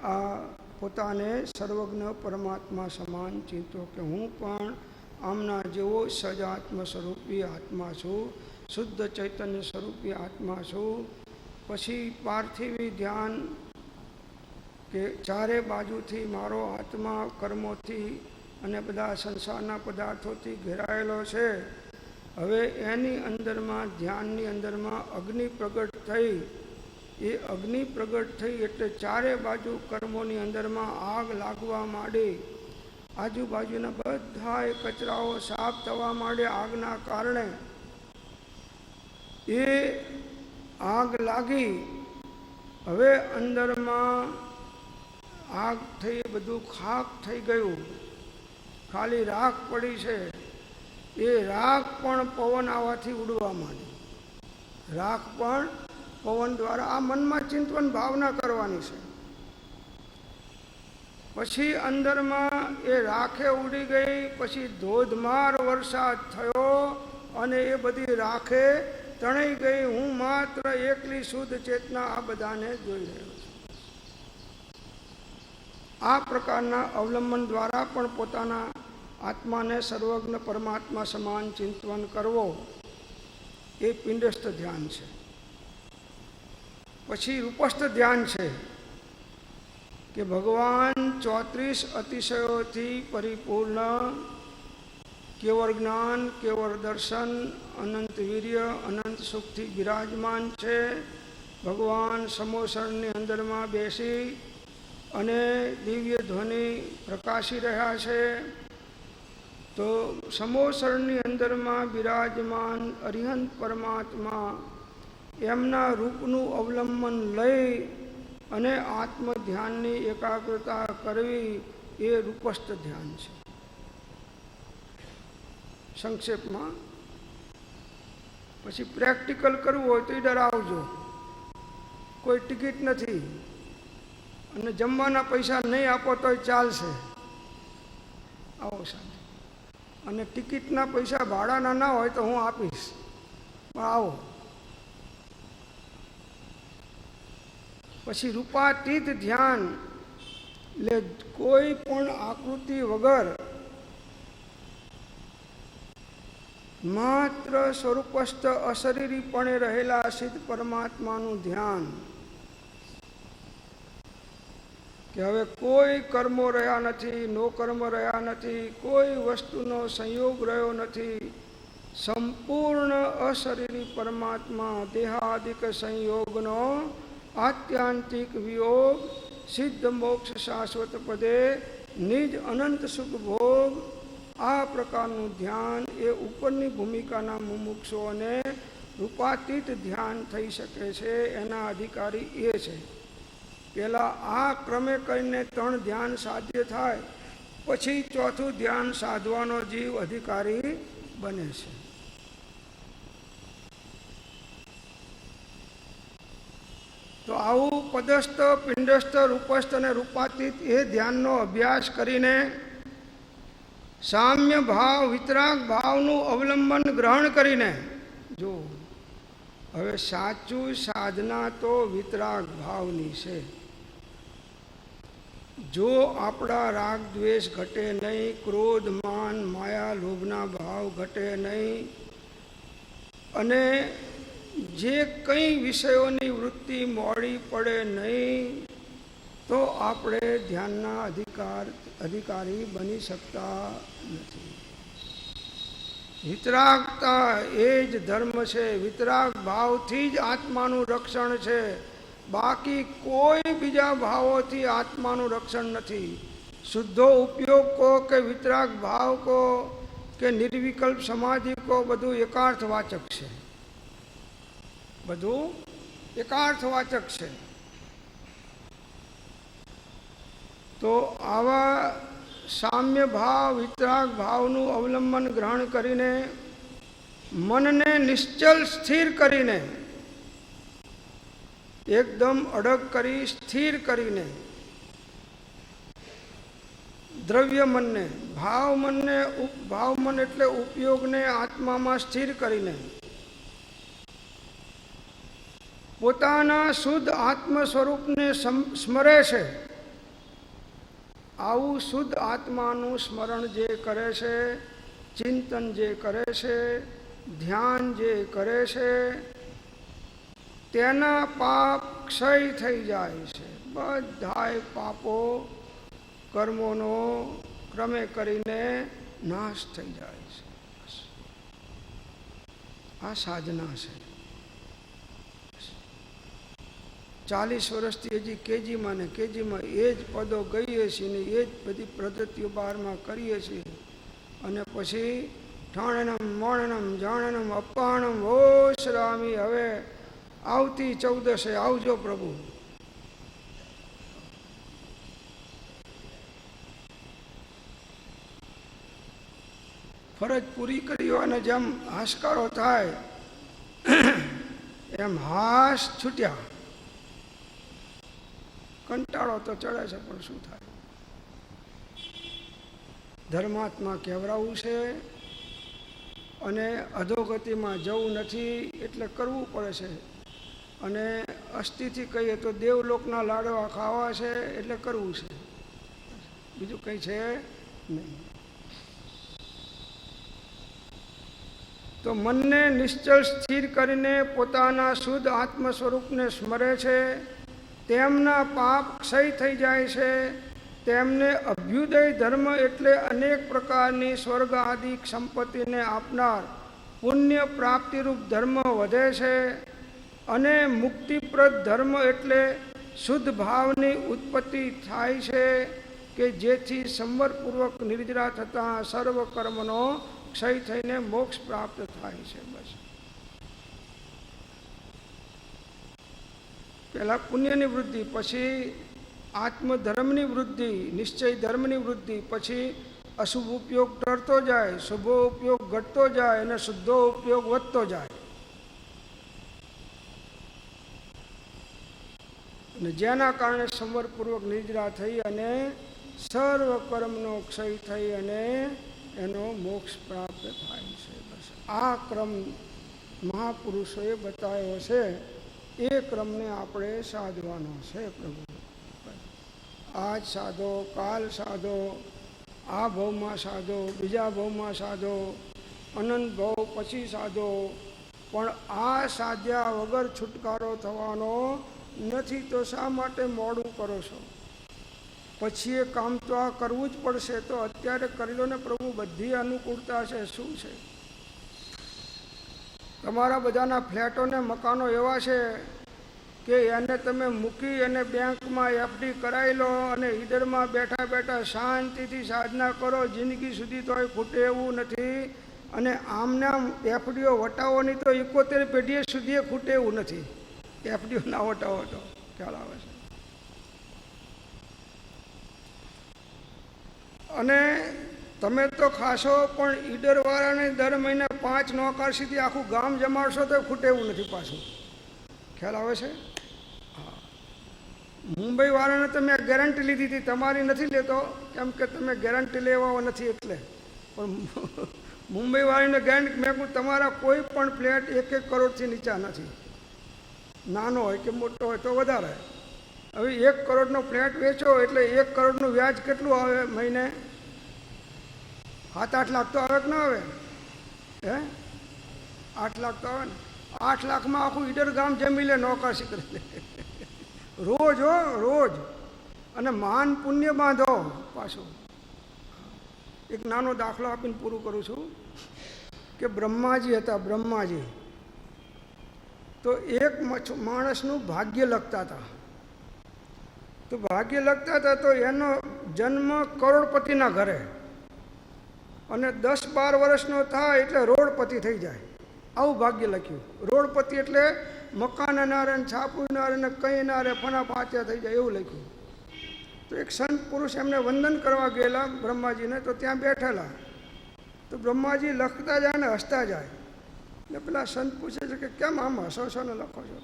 આ પોતાને સર્વજ્ઞ પરમાત્મા સમાન ચિંતો કે હું પણ આમના જેવો સજાત્મ સ્વરૂપી આત્મા છું, શુદ્ધ ચૈતન્ય સ્વરૂપી આત્મા છું. પછી પાર્થિવી ધ્યાન કે ચારે બાજુથી મારો આત્મા કર્મોથી અને બધા સંસારના પદાર્થોથી ઘેરાયેલો છે. હવે એની અંદરમાં ધ્યાનની અંદરમાં અગ્નિ પ્રગટ થઈ. એ અગ્નિ પ્રગટ થઈ એટલે ચારે બાજુ કર્મોની અંદરમાં આગ લાગવા માંડી આજુબાજુના બધા કચરાઓ સાફ થવા માંડે આગના કારણે. એ આગ લાગી, હવે અંદરમાં આગ થઈ, બધું ખાક થઈ ગયું, ખાલી રાખ પડી છે. એ રાખ પણ પવન આવવાથી ઉડવા માંડી. રાખ પણ પવન દ્વારા, આ મનમાં ચિંતન ભાવના કરવાની છે. પછી અંદરમાં એ રાખે ઉડી ગઈ, પછી ધોધમાર વરસાદ થયો અને એ બધી રાખે તણાઈ ગઈ. હું માત્ર એકલી શુદ્ધ ચેતના આ બધાને જોઈ રહ્યો છું. આ પ્રકારના અવલંબન દ્વારા પણ પોતાના આત્માને સર્વજ્ઞ પરમાત્મા સમાન ચિંતન કરવો એ પિંડસ્થ ધ્યાન છે. પછી રૂપસ્થ ધ્યાન છે કે ભગવાન 34 અતિશયોથી પરિપૂર્ણ, કેવળ જ્ઞાન, કેવળ દર્શન, અનંત વીર્ય, અનંત સુખથી બિરાજમાન છે. ભગવાન સમોસરની અંદરમાં બેસી અને દિવ્ય ધ્વનિ પ્રકાશી રહ્યા છે. તો સમોસરની અંદરમાં બિરાજમાન અરિહંત પરમાત્મા એમના રૂપનું અવલંબન લઈ અને આત્મધ્યાનની એકાગ્રતા કરવી એ રૂપસ્થ ધ્યાન છે. સંક્ષેપમાં પછી પ્રેક્ટિકલ કરવું હોય તો એ ડરાવજો, કોઈ ટિકિટ નથી અને જમવાના પૈસા નહીં આપો તોય ચાલશે, આવો શાંતિ. અને ટિકિટના પૈસા ભાડાના ના હોય તો હું આપીશ, પણ આવો. પછી રૂપાતીત ધ્યાન, એટલે કોઈ પણ આકૃતિ વગર માત્ર સ્વરૂપસ્થ અશરીરીપણે રહેલા સિદ્ધ પરમાત્માનું ધ્યાન. કે હવે કોઈ કર્મો રહ્યા નથી, નો કર્મ રહ્યા નથી, કોઈ વસ્તુનો સંયોગ રહ્યો નથી. સંપૂર્ણ અશરીરી પરમાત્મા દેહાદિક સંયોગનો આત્યાંતિક વિયોગ, સિદ્ધ મોક્ષ શાશ્વત પદે નિજ અનંત સુખ ભોગ. આ પ્રકારનું ધ્યાન એ ઉપરની ભૂમિકાના મુમુક્ષુઓને રૂપાતીત ધ્યાન થઈ શકે છે, એના અધિકારી એ છે. પહેલાં આ ક્રમે કરીને 3 ધ્યાન સાધ્ય થાય, પછી 4થું ધ્યાન સાધવાનો જીવ અધિકારી બને છે. તો આવું પદસ્થ, પિંડસ્થ, રૂપસ્થ અને રૂપાતીત એ ધ્યાનનો અભ્યાસ કરીને સામ્ય ભાવ, વિતરાગ ભાવનું અવલંબન ગ્રહણ કરીને, જો હવે સાચું સાધના તો વિતરાગ ભાવની છે. જો આપણા રાગ દ્વેષ ઘટે નહીં, ક્રોધ માન માયા લોભના ભાવ ઘટે નહીં, અને જે કંઈ વિષયોની વૃત્તિ મોડી પડે નહીં, તો આપણે ધ્યાનના અધિકારી બની શકતા નથી. વિતરાગતા એ જ ધર્મ છે. વિતરાગ ભાવથી જ આત્માનું રક્ષણ છે. બાકી કોઈ બીજા ભાવોથી આત્માનું રક્ષણ નથી. શુદ્ધો ઉપયોગ કહો કે વિતરાગ ભાવ કહો કે નિર્વિકલ્પ સમાધિ કહો, બધું એકાર્થવાચક છે. બધું એકાર્થવાચક છે. તો આવા સામ્ય ભાવ, વિતરાગ ભાવનું અવલંબન ગ્રહણ કરીને મનને નિશ્ચલ સ્થિર કરીને, એકદમ અડગ કરી સ્થિર કરીને, દ્રવ્ય મનને, ભાવ મન એટલે ઉપયોગને આત્મામાં સ્થિર કરીને પોતાના શુદ્ધ આત્મ સ્વરૂપને સ્મરે છે. આવું શુદ્ધ આત્માનું સ્મરણ જે કરે છે, ચિંતન જે કરે છે, ધ્યાન જે કરે છે, તેના પાપ ક્ષય થઈ જાય છે. બધાય પાપો કર્મોનો ક્રમે કરીને નાશ થઈ જાય છે. આ સાધના છે. 40 વર્ષથી હજી કેજીમાં ને કેજીમાં એ જ પદો ગઈએ છીએ ને એ જ બધી પદ્ધતિઓ બહારમાં કરીએ છીએ. અને પછી ઠાણનમ મોણનમ જાણનમ અપાણમ ઓશરામી. હવે આવતી 14 આવજો પ્રભુ. ફરજ પૂરી કરી અને જેમ હાશકારો થાય એમ હાશ છૂટ્યા. કંટાળો તો ચડે છે પણ શું થાય? ધર્માત્મા કહેવરાવું છે અને અધોગતિમાં જવું નથી એટલે કરવું પડે છે. અને અસ્થિથી કહીએ તો દેવલોકના લાડવા ખાવા છે એટલે કરવું છે, બીજું કંઈ છે નહીં. તો મનને નિશ્ચળ સ્થિર કરીને પોતાના શુદ્ધ આત્મ સ્વરૂપને સ્મરે છે, તેમના પાપ ક્ષય થઈ જાય છે. તેમને અભ્યુદય ધર્મ એટલે અનેક પ્રકારની સ્વર્ગ આદિ સંપત્તિને આપનાર પુણ્ય પ્રાપ્તિરૂપ ધર્મ વધે છે. અને મુક્તિપ્રદ ધર્મ એટલે શુદ્ધ ભાવની ઉત્પત્તિ થાય છે કે જેથી સંવરપૂર્વક નિર્જરા થતાં સર્વ કર્મનો ક્ષય થઈને મોક્ષ પ્રાપ્ત થાય છે. બસ પહેલાં પુણ્યની વૃદ્ધિ, પછી આત્મધર્મની વૃદ્ધિ, નિશ્ચય ધર્મની વૃદ્ધિ, પછી અશુભ ઉપયોગ ટળતો જાય, શુભો ઉપયોગ ઘટતો જાય અને શુદ્ધો ઉપયોગ વધતો જાય. અને જેના કારણે સંવરપૂર્વક નિર્જરા થઈ અને સર્વ કર્મનો ક્ષય થઈ અને એનો મોક્ષ પ્રાપ્ત થાય છે. બસ આ ક્રમ મહાપુરુષોએ બતાવ્યો છે. એ ક્રમને આપણે સાધવાનો છે. પ્રભુ આજ સાધો, કાલ સાધો, આ ભાવમાં સાધો, બીજા ભાવમાં સાધો, અનંત ભાવ પછી સાધો, પણ આ સાધ્યા વગર છુટકારો થવાનો નથી. તો શા માટે મોડું કરો છો? પછી એ કામ તો આ કરવું જ પડશે. તો અત્યારે કરી લો ને પ્રભુ, બધી અનુકૂળતા છે. શું છે? તમારા બધાના ફ્લેટો ને મકાનો એવા છે કે એને તમે મૂકી અને બેંકમાં એફડી કરાવી લો અને ઈડરમાં બેઠા બેઠા શાંતિથી સાધના કરો. જિંદગી સુધી તો ખૂટે એવું નથી. અને આમના એફડીઓ વટાવોની તો 71 પેઢીએ સુધી ખૂટે એવું નથી. એફડીઓ ના વટાવો તો ખ્યાલ આવે છે. અને તમે તો ખાશો પણ ઈડરવાળાને દર મહિને 5 નોકરસીથી આખું ગામ જમાડશો તો ખૂટે એવું નથી પાછું. ખ્યાલ આવે છે? હા. મુંબઈવાળાને તમે ગેરંટી લીધી હતી, તમારી નથી લેતો કેમ કે તમે ગેરંટી લેવા નથી એટલે. પણ મુંબઈવાળીને ગેરંટી મેં કહું તમારા કોઈ પણ ફ્લેટ 1-1 કરોડથી નીચા નથી. નાનો હોય કે મોટો હોય તો વધારે. હવે 1 કરોડનો ફ્લેટ વેચો એટલે 1 કરોડનું વ્યાજ કેટલું આવે મહિને? 7-8 લાખ તો આવે કે ના આવે? હે 8 લાખ તો આવે ને. 8 લાખમાં આખું ઈડર ગામ જમી લે, નોકરસી કરી લે રોજ. હો રોજ. અને માન પુણ્ય બાંધો. પાછું એક નાનો દાખલો આપીને પૂરું કરું છું કે બ્રહ્માજી હતા. બ્રહ્માજી તો એક માણસનું ભાગ્ય લખતા હતા. તો ભાગ્ય લખતા હતા તો એનો જન્મ કરોડપતિના ઘરે, અને 10-12 વર્ષનો થાય એટલે રોડપતિ થઈ જાય. આવું ભાગ્ય લખ્યું. રોડપતિ એટલે મકાન ના રહે, છાપું ના રહે, કંઈ ના રહે, ફના પાચ્યા થઈ જાય એવું લખ્યું. તો એક સંત પુરુષ એમને વંદન કરવા ગયેલા બ્રહ્માજીને, તો ત્યાં બેઠેલા. તો બ્રહ્માજી લખતા જાય ને હસતા જાય. એટલે પેલા સંત પૂછે છે કે કેમ આમ હસો છો ને લખો છો?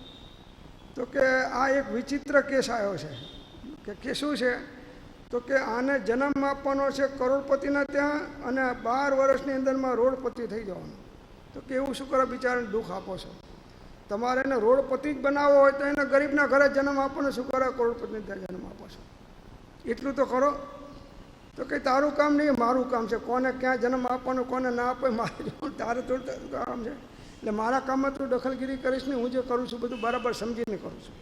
તો કે આ એક વિચિત્ર કેસ આવ્યો છે. કે શું છે? તો કે આને જન્મ આપવાનો છે કરોડપતિના ત્યાં, અને 12 વર્ષની અંદરમાં રોડપતિ થઈ જવાનું. તો કે એવું શું કરો, બિચારાને દુઃખ આપો છો? તમારે એને રોડપતિ જ બનાવવો હોય તો એને ગરીબના ઘરે જન્મ આપવાનો, શું કરે કરોડપતિને ત્યાં જન્મ આપો છો? એટલું તો કરો. તો કે તારું કામ નહીં, મારું કામ છે. કોને ક્યાં જન્મ આપવાનો, કોને ના આપે મારે તારે થોડું કામ છે. એટલે મારા કામમાં તું દખલગીરી કરીશ નહીં. હું જે કરું છું બધું બરાબર સમજીને કરું છું.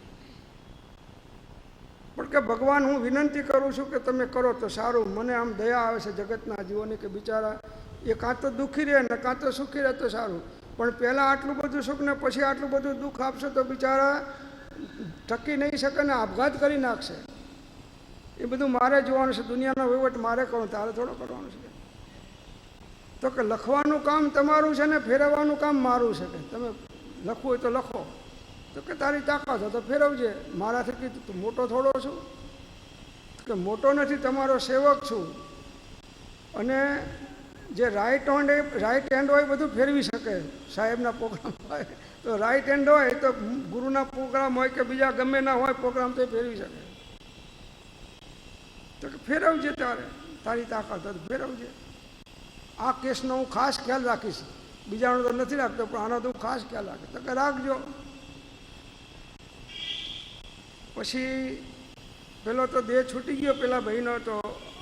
પણ કે ભગવાન હું વિનંતી કરું છું કે તમે કરો તો સારું. મને આમ દયા આવે છે જગતના જીવોની કે બિચારા એ કાં તો દુઃખી રહે ને કાં તો સુખી રહે તો સારું. પણ પહેલાં આટલું બધું સુખ ને પછી આટલું બધું દુઃખ આપશો તો બિચારા ટકી નહીં શકે ને આપઘાત કરી નાખશે. એ બધું મારે જોવાનું છે, દુનિયાનો વહીવટ મારે કરવો, તારે થોડો કરવાનું છે. તો કે લખવાનું કામ તમારું છે ને ફેરવવાનું કામ મારું છે. કે તમે લખવું હોય તો લખો, તો કે તારી તાકાત હોય તો ફેરવજે. મારાથી કીધું તું મોટો થોડો છું, કે મોટો નથી, તમારો સેવક છું. અને જે રાઈટ હેન્ડ હોય બધું ફેરવી શકે. સાહેબના પ્રોગ્રામ હોય તો રાઈટ હેન્ડ હોય, તો ગુરુના પ્રોગ્રામ હોય કે બીજા ગમે ના હોય પ્રોગ્રામ, તો ફેરવી શકે. તો કે ફેરવજે, તારી તાકાત હોય તો ફેરવજે. આ કેસનો હું ખાસ ખ્યાલ રાખીશ, બીજાનો તો નથી રાખતો, પણ આનો તો હું ખાસ ખ્યાલ રાખીશ. તો કે રાખજો. પછી પેલો તો દેહ છૂટી ગયો પેલા ભાઈનો તો,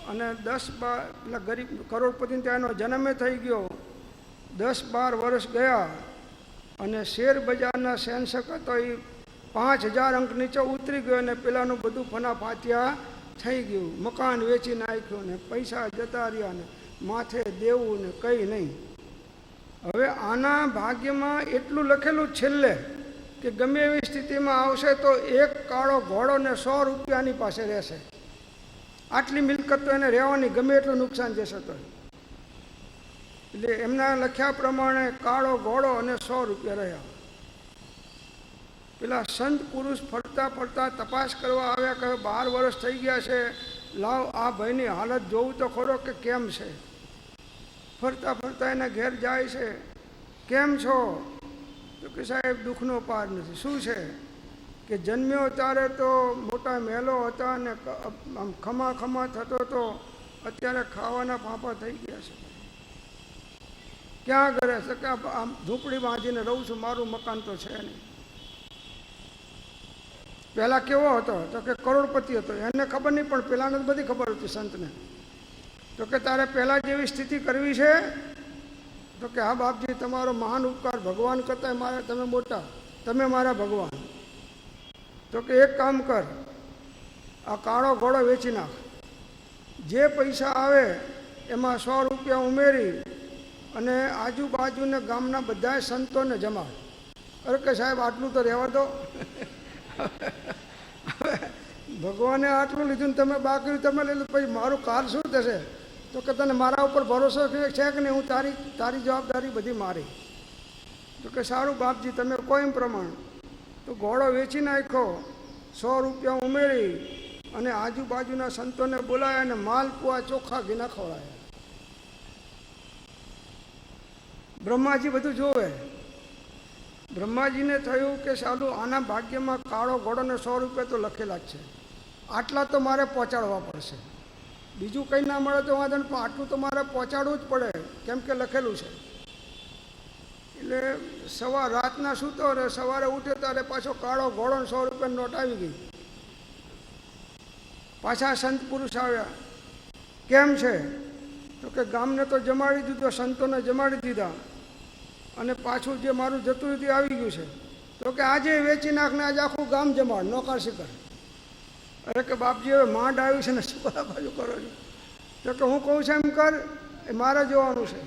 અને 10-12 પેલા ગરીબ કરોડપતિને ત્યાં એનો જન્મે થઈ ગયો. 10-12 વર્ષ ગયા અને શેર બજારના સેન્સેક હતો એ 5000 અંક નીચે ઉતરી ગયો, અને પેલાનું બધું ફના ફાત્યા થઈ ગયું. મકાન વેચી નાખ્યું ને પૈસા જતા રહ્યા ને માથે દેવું ને કંઈ નહીં. હવે આના ભાગ્યમાં એટલું લખેલું છેલ્લે કે ગમે એવી સ્થિતિમાં આવશે તો એક કાળો ઘોડો ને 100 રૂપિયાની પાસે રહેશે. આટલી મિલકત તો એને રહેવાની, ગમે એટલું નુકસાન જશે તો. એટલે એમના લખ્યા પ્રમાણે કાળો ઘોડો અને 100 રૂપિયા રહ્યા. પેલા સંત પુરુષ ફરતા ફરતા તપાસ કરવા આવ્યા કે 12 વર્ષ થઈ ગયા છે, લાવ આ ભાઈની હાલત જોવું તો ખરો કે કેમ છે. ફરતા ફરતા એના ઘેર જાય છે. કેમ છો? તો કે સાહેબ દુઃખનો પાર નથી. શું છે? કે જન્મ્યો ત્યારે તો મોટા મહેલો હતા અને આમ ખમા ખમા થતો હતો, અત્યારે ખાવાના ફાંફા થઈ ગયા છે. ક્યાં ઘરે છે? કે આમ ઝૂંપડી બાંધીને રહું છું, મારું મકાન તો છે નહીં. પહેલાં કેવો હતો? તો કે કરોડપતિ હતો. એને ખબર નહીં, પણ પહેલાંને બધી ખબર હતી સંતને. તો કે તારે પહેલાં જેવી સ્થિતિ કરવી છે? તો કે હા બાપજી, તમારો મહાન ઉપકાર, ભગવાન કરતાં મારે તમે મોટા, તમે મારા ભગવાન. તો કે એક કામ કર, આ કાળો ઘોડો વેચી નાખ. જે પૈસા આવે એમાં 100 રૂપિયા ઉમેરી અને આજુબાજુને ગામના બધા સંતોને જમાડ. અરે કે સાહેબ આટલું તો રહેવા દો. ભગવાને આટલું લીધું ને તમે બાકી તમે લઈ લો, પછી મારું કાલ શું થશે? તો કે તને મારા ઉપર ભરોસો છે કે નહીં? હું તારી જવાબદારી બધી મારી. તો કે સારું બાપજી, તમે કોઈ પ્રમાણ. તો ઘોડો વેચી નાખ્યો, 100 રૂપિયા ઉમેરી અને આજુબાજુના સંતોને બોલાયા અને માલપુઆ ચોખ્ખા ઘીના ખવડાયા. બ્રહ્માજી બધું જોવે. બ્રહ્માજીને થયું કે સાલું આના ભાગ્યમાં કાળો ઘોડો ને 100 રૂપિયા તો લખેલા જ છે, આટલા તો મારે પહોંચાડવા પડશે. બીજું કંઈ ના મળે તો વાંધો નહીં, પણ આટલું તો મારે પહોંચાડવું જ પડે, કેમ કે લખેલું છે. એટલે રાતના સૂતો રહે, સવારે ઉઠે ત્યારે પાછો કાળો ઘોડો 100 રૂપિયાની નોટ આવી ગઈ. પાછા સંત પુરુષ આવ્યા. કેમ છે? તો કે ગામને તો જમાડી દીધો, સંતોને જમાડી દીધા, અને પાછું જે મારું જતું હતું આવી ગયું છે. તો કે આજે વેચી નાખને આજે આખું ગામ જમાડ, નોકરશી કર. અરે કે બાપજી હવે માંડ આવ્યું છે ને શું બાજુ કરો છો? તો કે હું કહું છું એમ કર, એ મારે જોવાનું છે.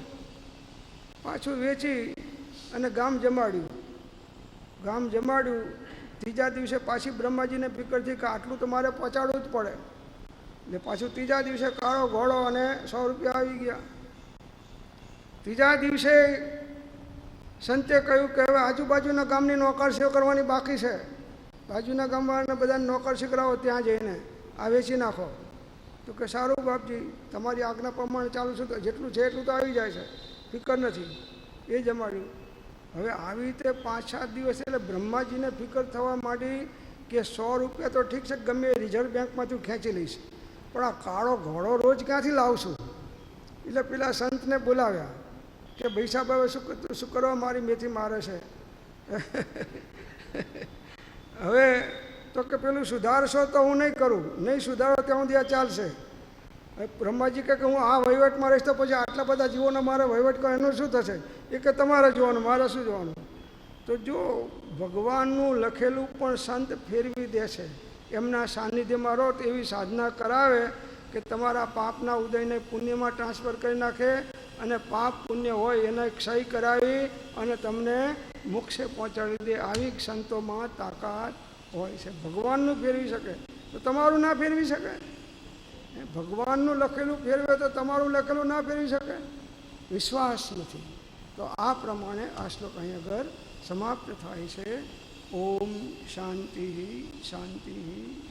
પાછું વેચી અને ગામ જમાડ્યું. ગામ જમાડ્યું. ત્રીજા દિવસે પાછી બ્રહ્માજીને ફિકર થઈ કે આટલું તો મારે પહોંચાડવું જ પડે. એટલે પાછું ત્રીજા દિવસે કાળો ઘોડો અને 100 રૂપિયા આવી ગયા. ત્રીજા દિવસે સંતે કહ્યું કે હવે આજુબાજુના ગામની નોકરશીઓ કરવાની બાકી છે, બાજુના ગામવાળાને બધાને નોકરશી કરાવો, ત્યાં જઈને આ વેચી નાખો. તો કે સારું બાપજી, તમારી આજ્ઞા પ્રમાણે ચાલુ છે, તો જેટલું છે એટલું તો આવી જાય છે, ફિકર નથી. એ જમાડ્યું. હવે આવી રીતે 5-7 દિવસ એટલે બ્રહ્માજીને ફિકર થવા માંડી કે 100 રૂપિયા તો ઠીક છે, ગમે રિઝર્વ બેંકમાંથી હું ખેંચી લઈશ, પણ આ કાળો ઘોડો રોજ ક્યાંથી લાવશું? એટલે પેલા સંતને બોલાવ્યા કે ભાઈ સાહેબ હવે શું કરવા મારી મેથી મારે છે? હવે તો કે પેલું સુધારશો તો હું નહીં કરું, નહીં સુધારો ત્યાં સુધી આ ચાલશે. બ્રહ્માજી કહે કે હું આ વહીવટમાં રહીશ તો પછી આટલા બધા જીવોનો મારે વહીવટ કરો, એનું શું થશે? એ કે તમારે જોવાનું, મારે શું જોવાનું? તો જો ભગવાનનું લખેલું પણ સંત ફેરવી દે છે. એમના સાનિધ્યમાં રહો તો એવી સાધના કરાવે કે તમારા પાપના ઉદયને પુણ્યમાં ટ્રાન્સફર કરી નાખે, અને પાપ પુણ્ય હોય એને ક્ષય કરાવી અને તમને મોક્ષે પહોંચાડી દે. આવી સંતોમાં તાકાત હોય છે. ભગવાનનું ફેરવી શકે તો તમારું ના ફેરવી શકે? ભગવાનનું લખેલું ફેરવે તો તમારું લખેલું ના ફેરવી શકે? વિશ્વાસ નથી. તો આ પ્રમાણે આ શ્લોક અહીં આગળ સમાપ્ત થાય છે. ઓમ શાંતિ શાંતિ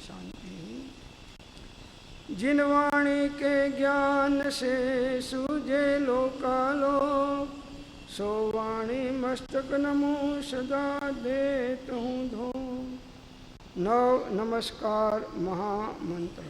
શાંતિ. जिन वाणी के ज्ञान से सूझे लोकालोक, सो वाणी मस्तक नमो सदा देत हूँ धो. नव नमस्कार महामंत्र.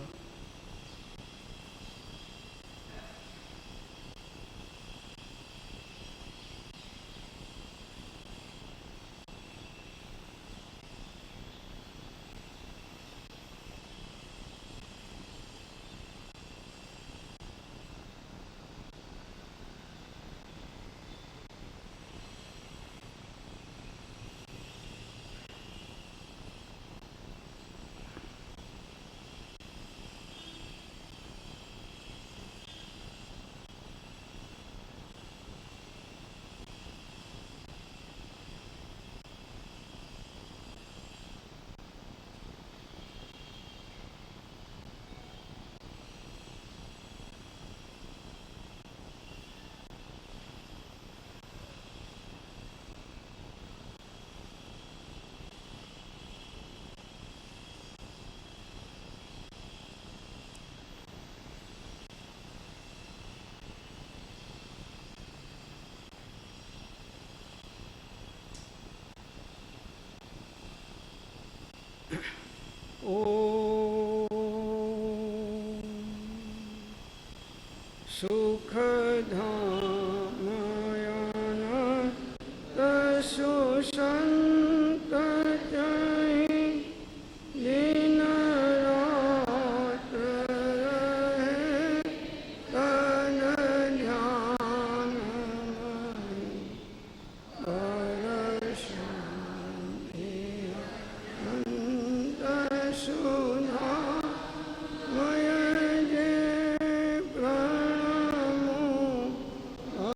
ओ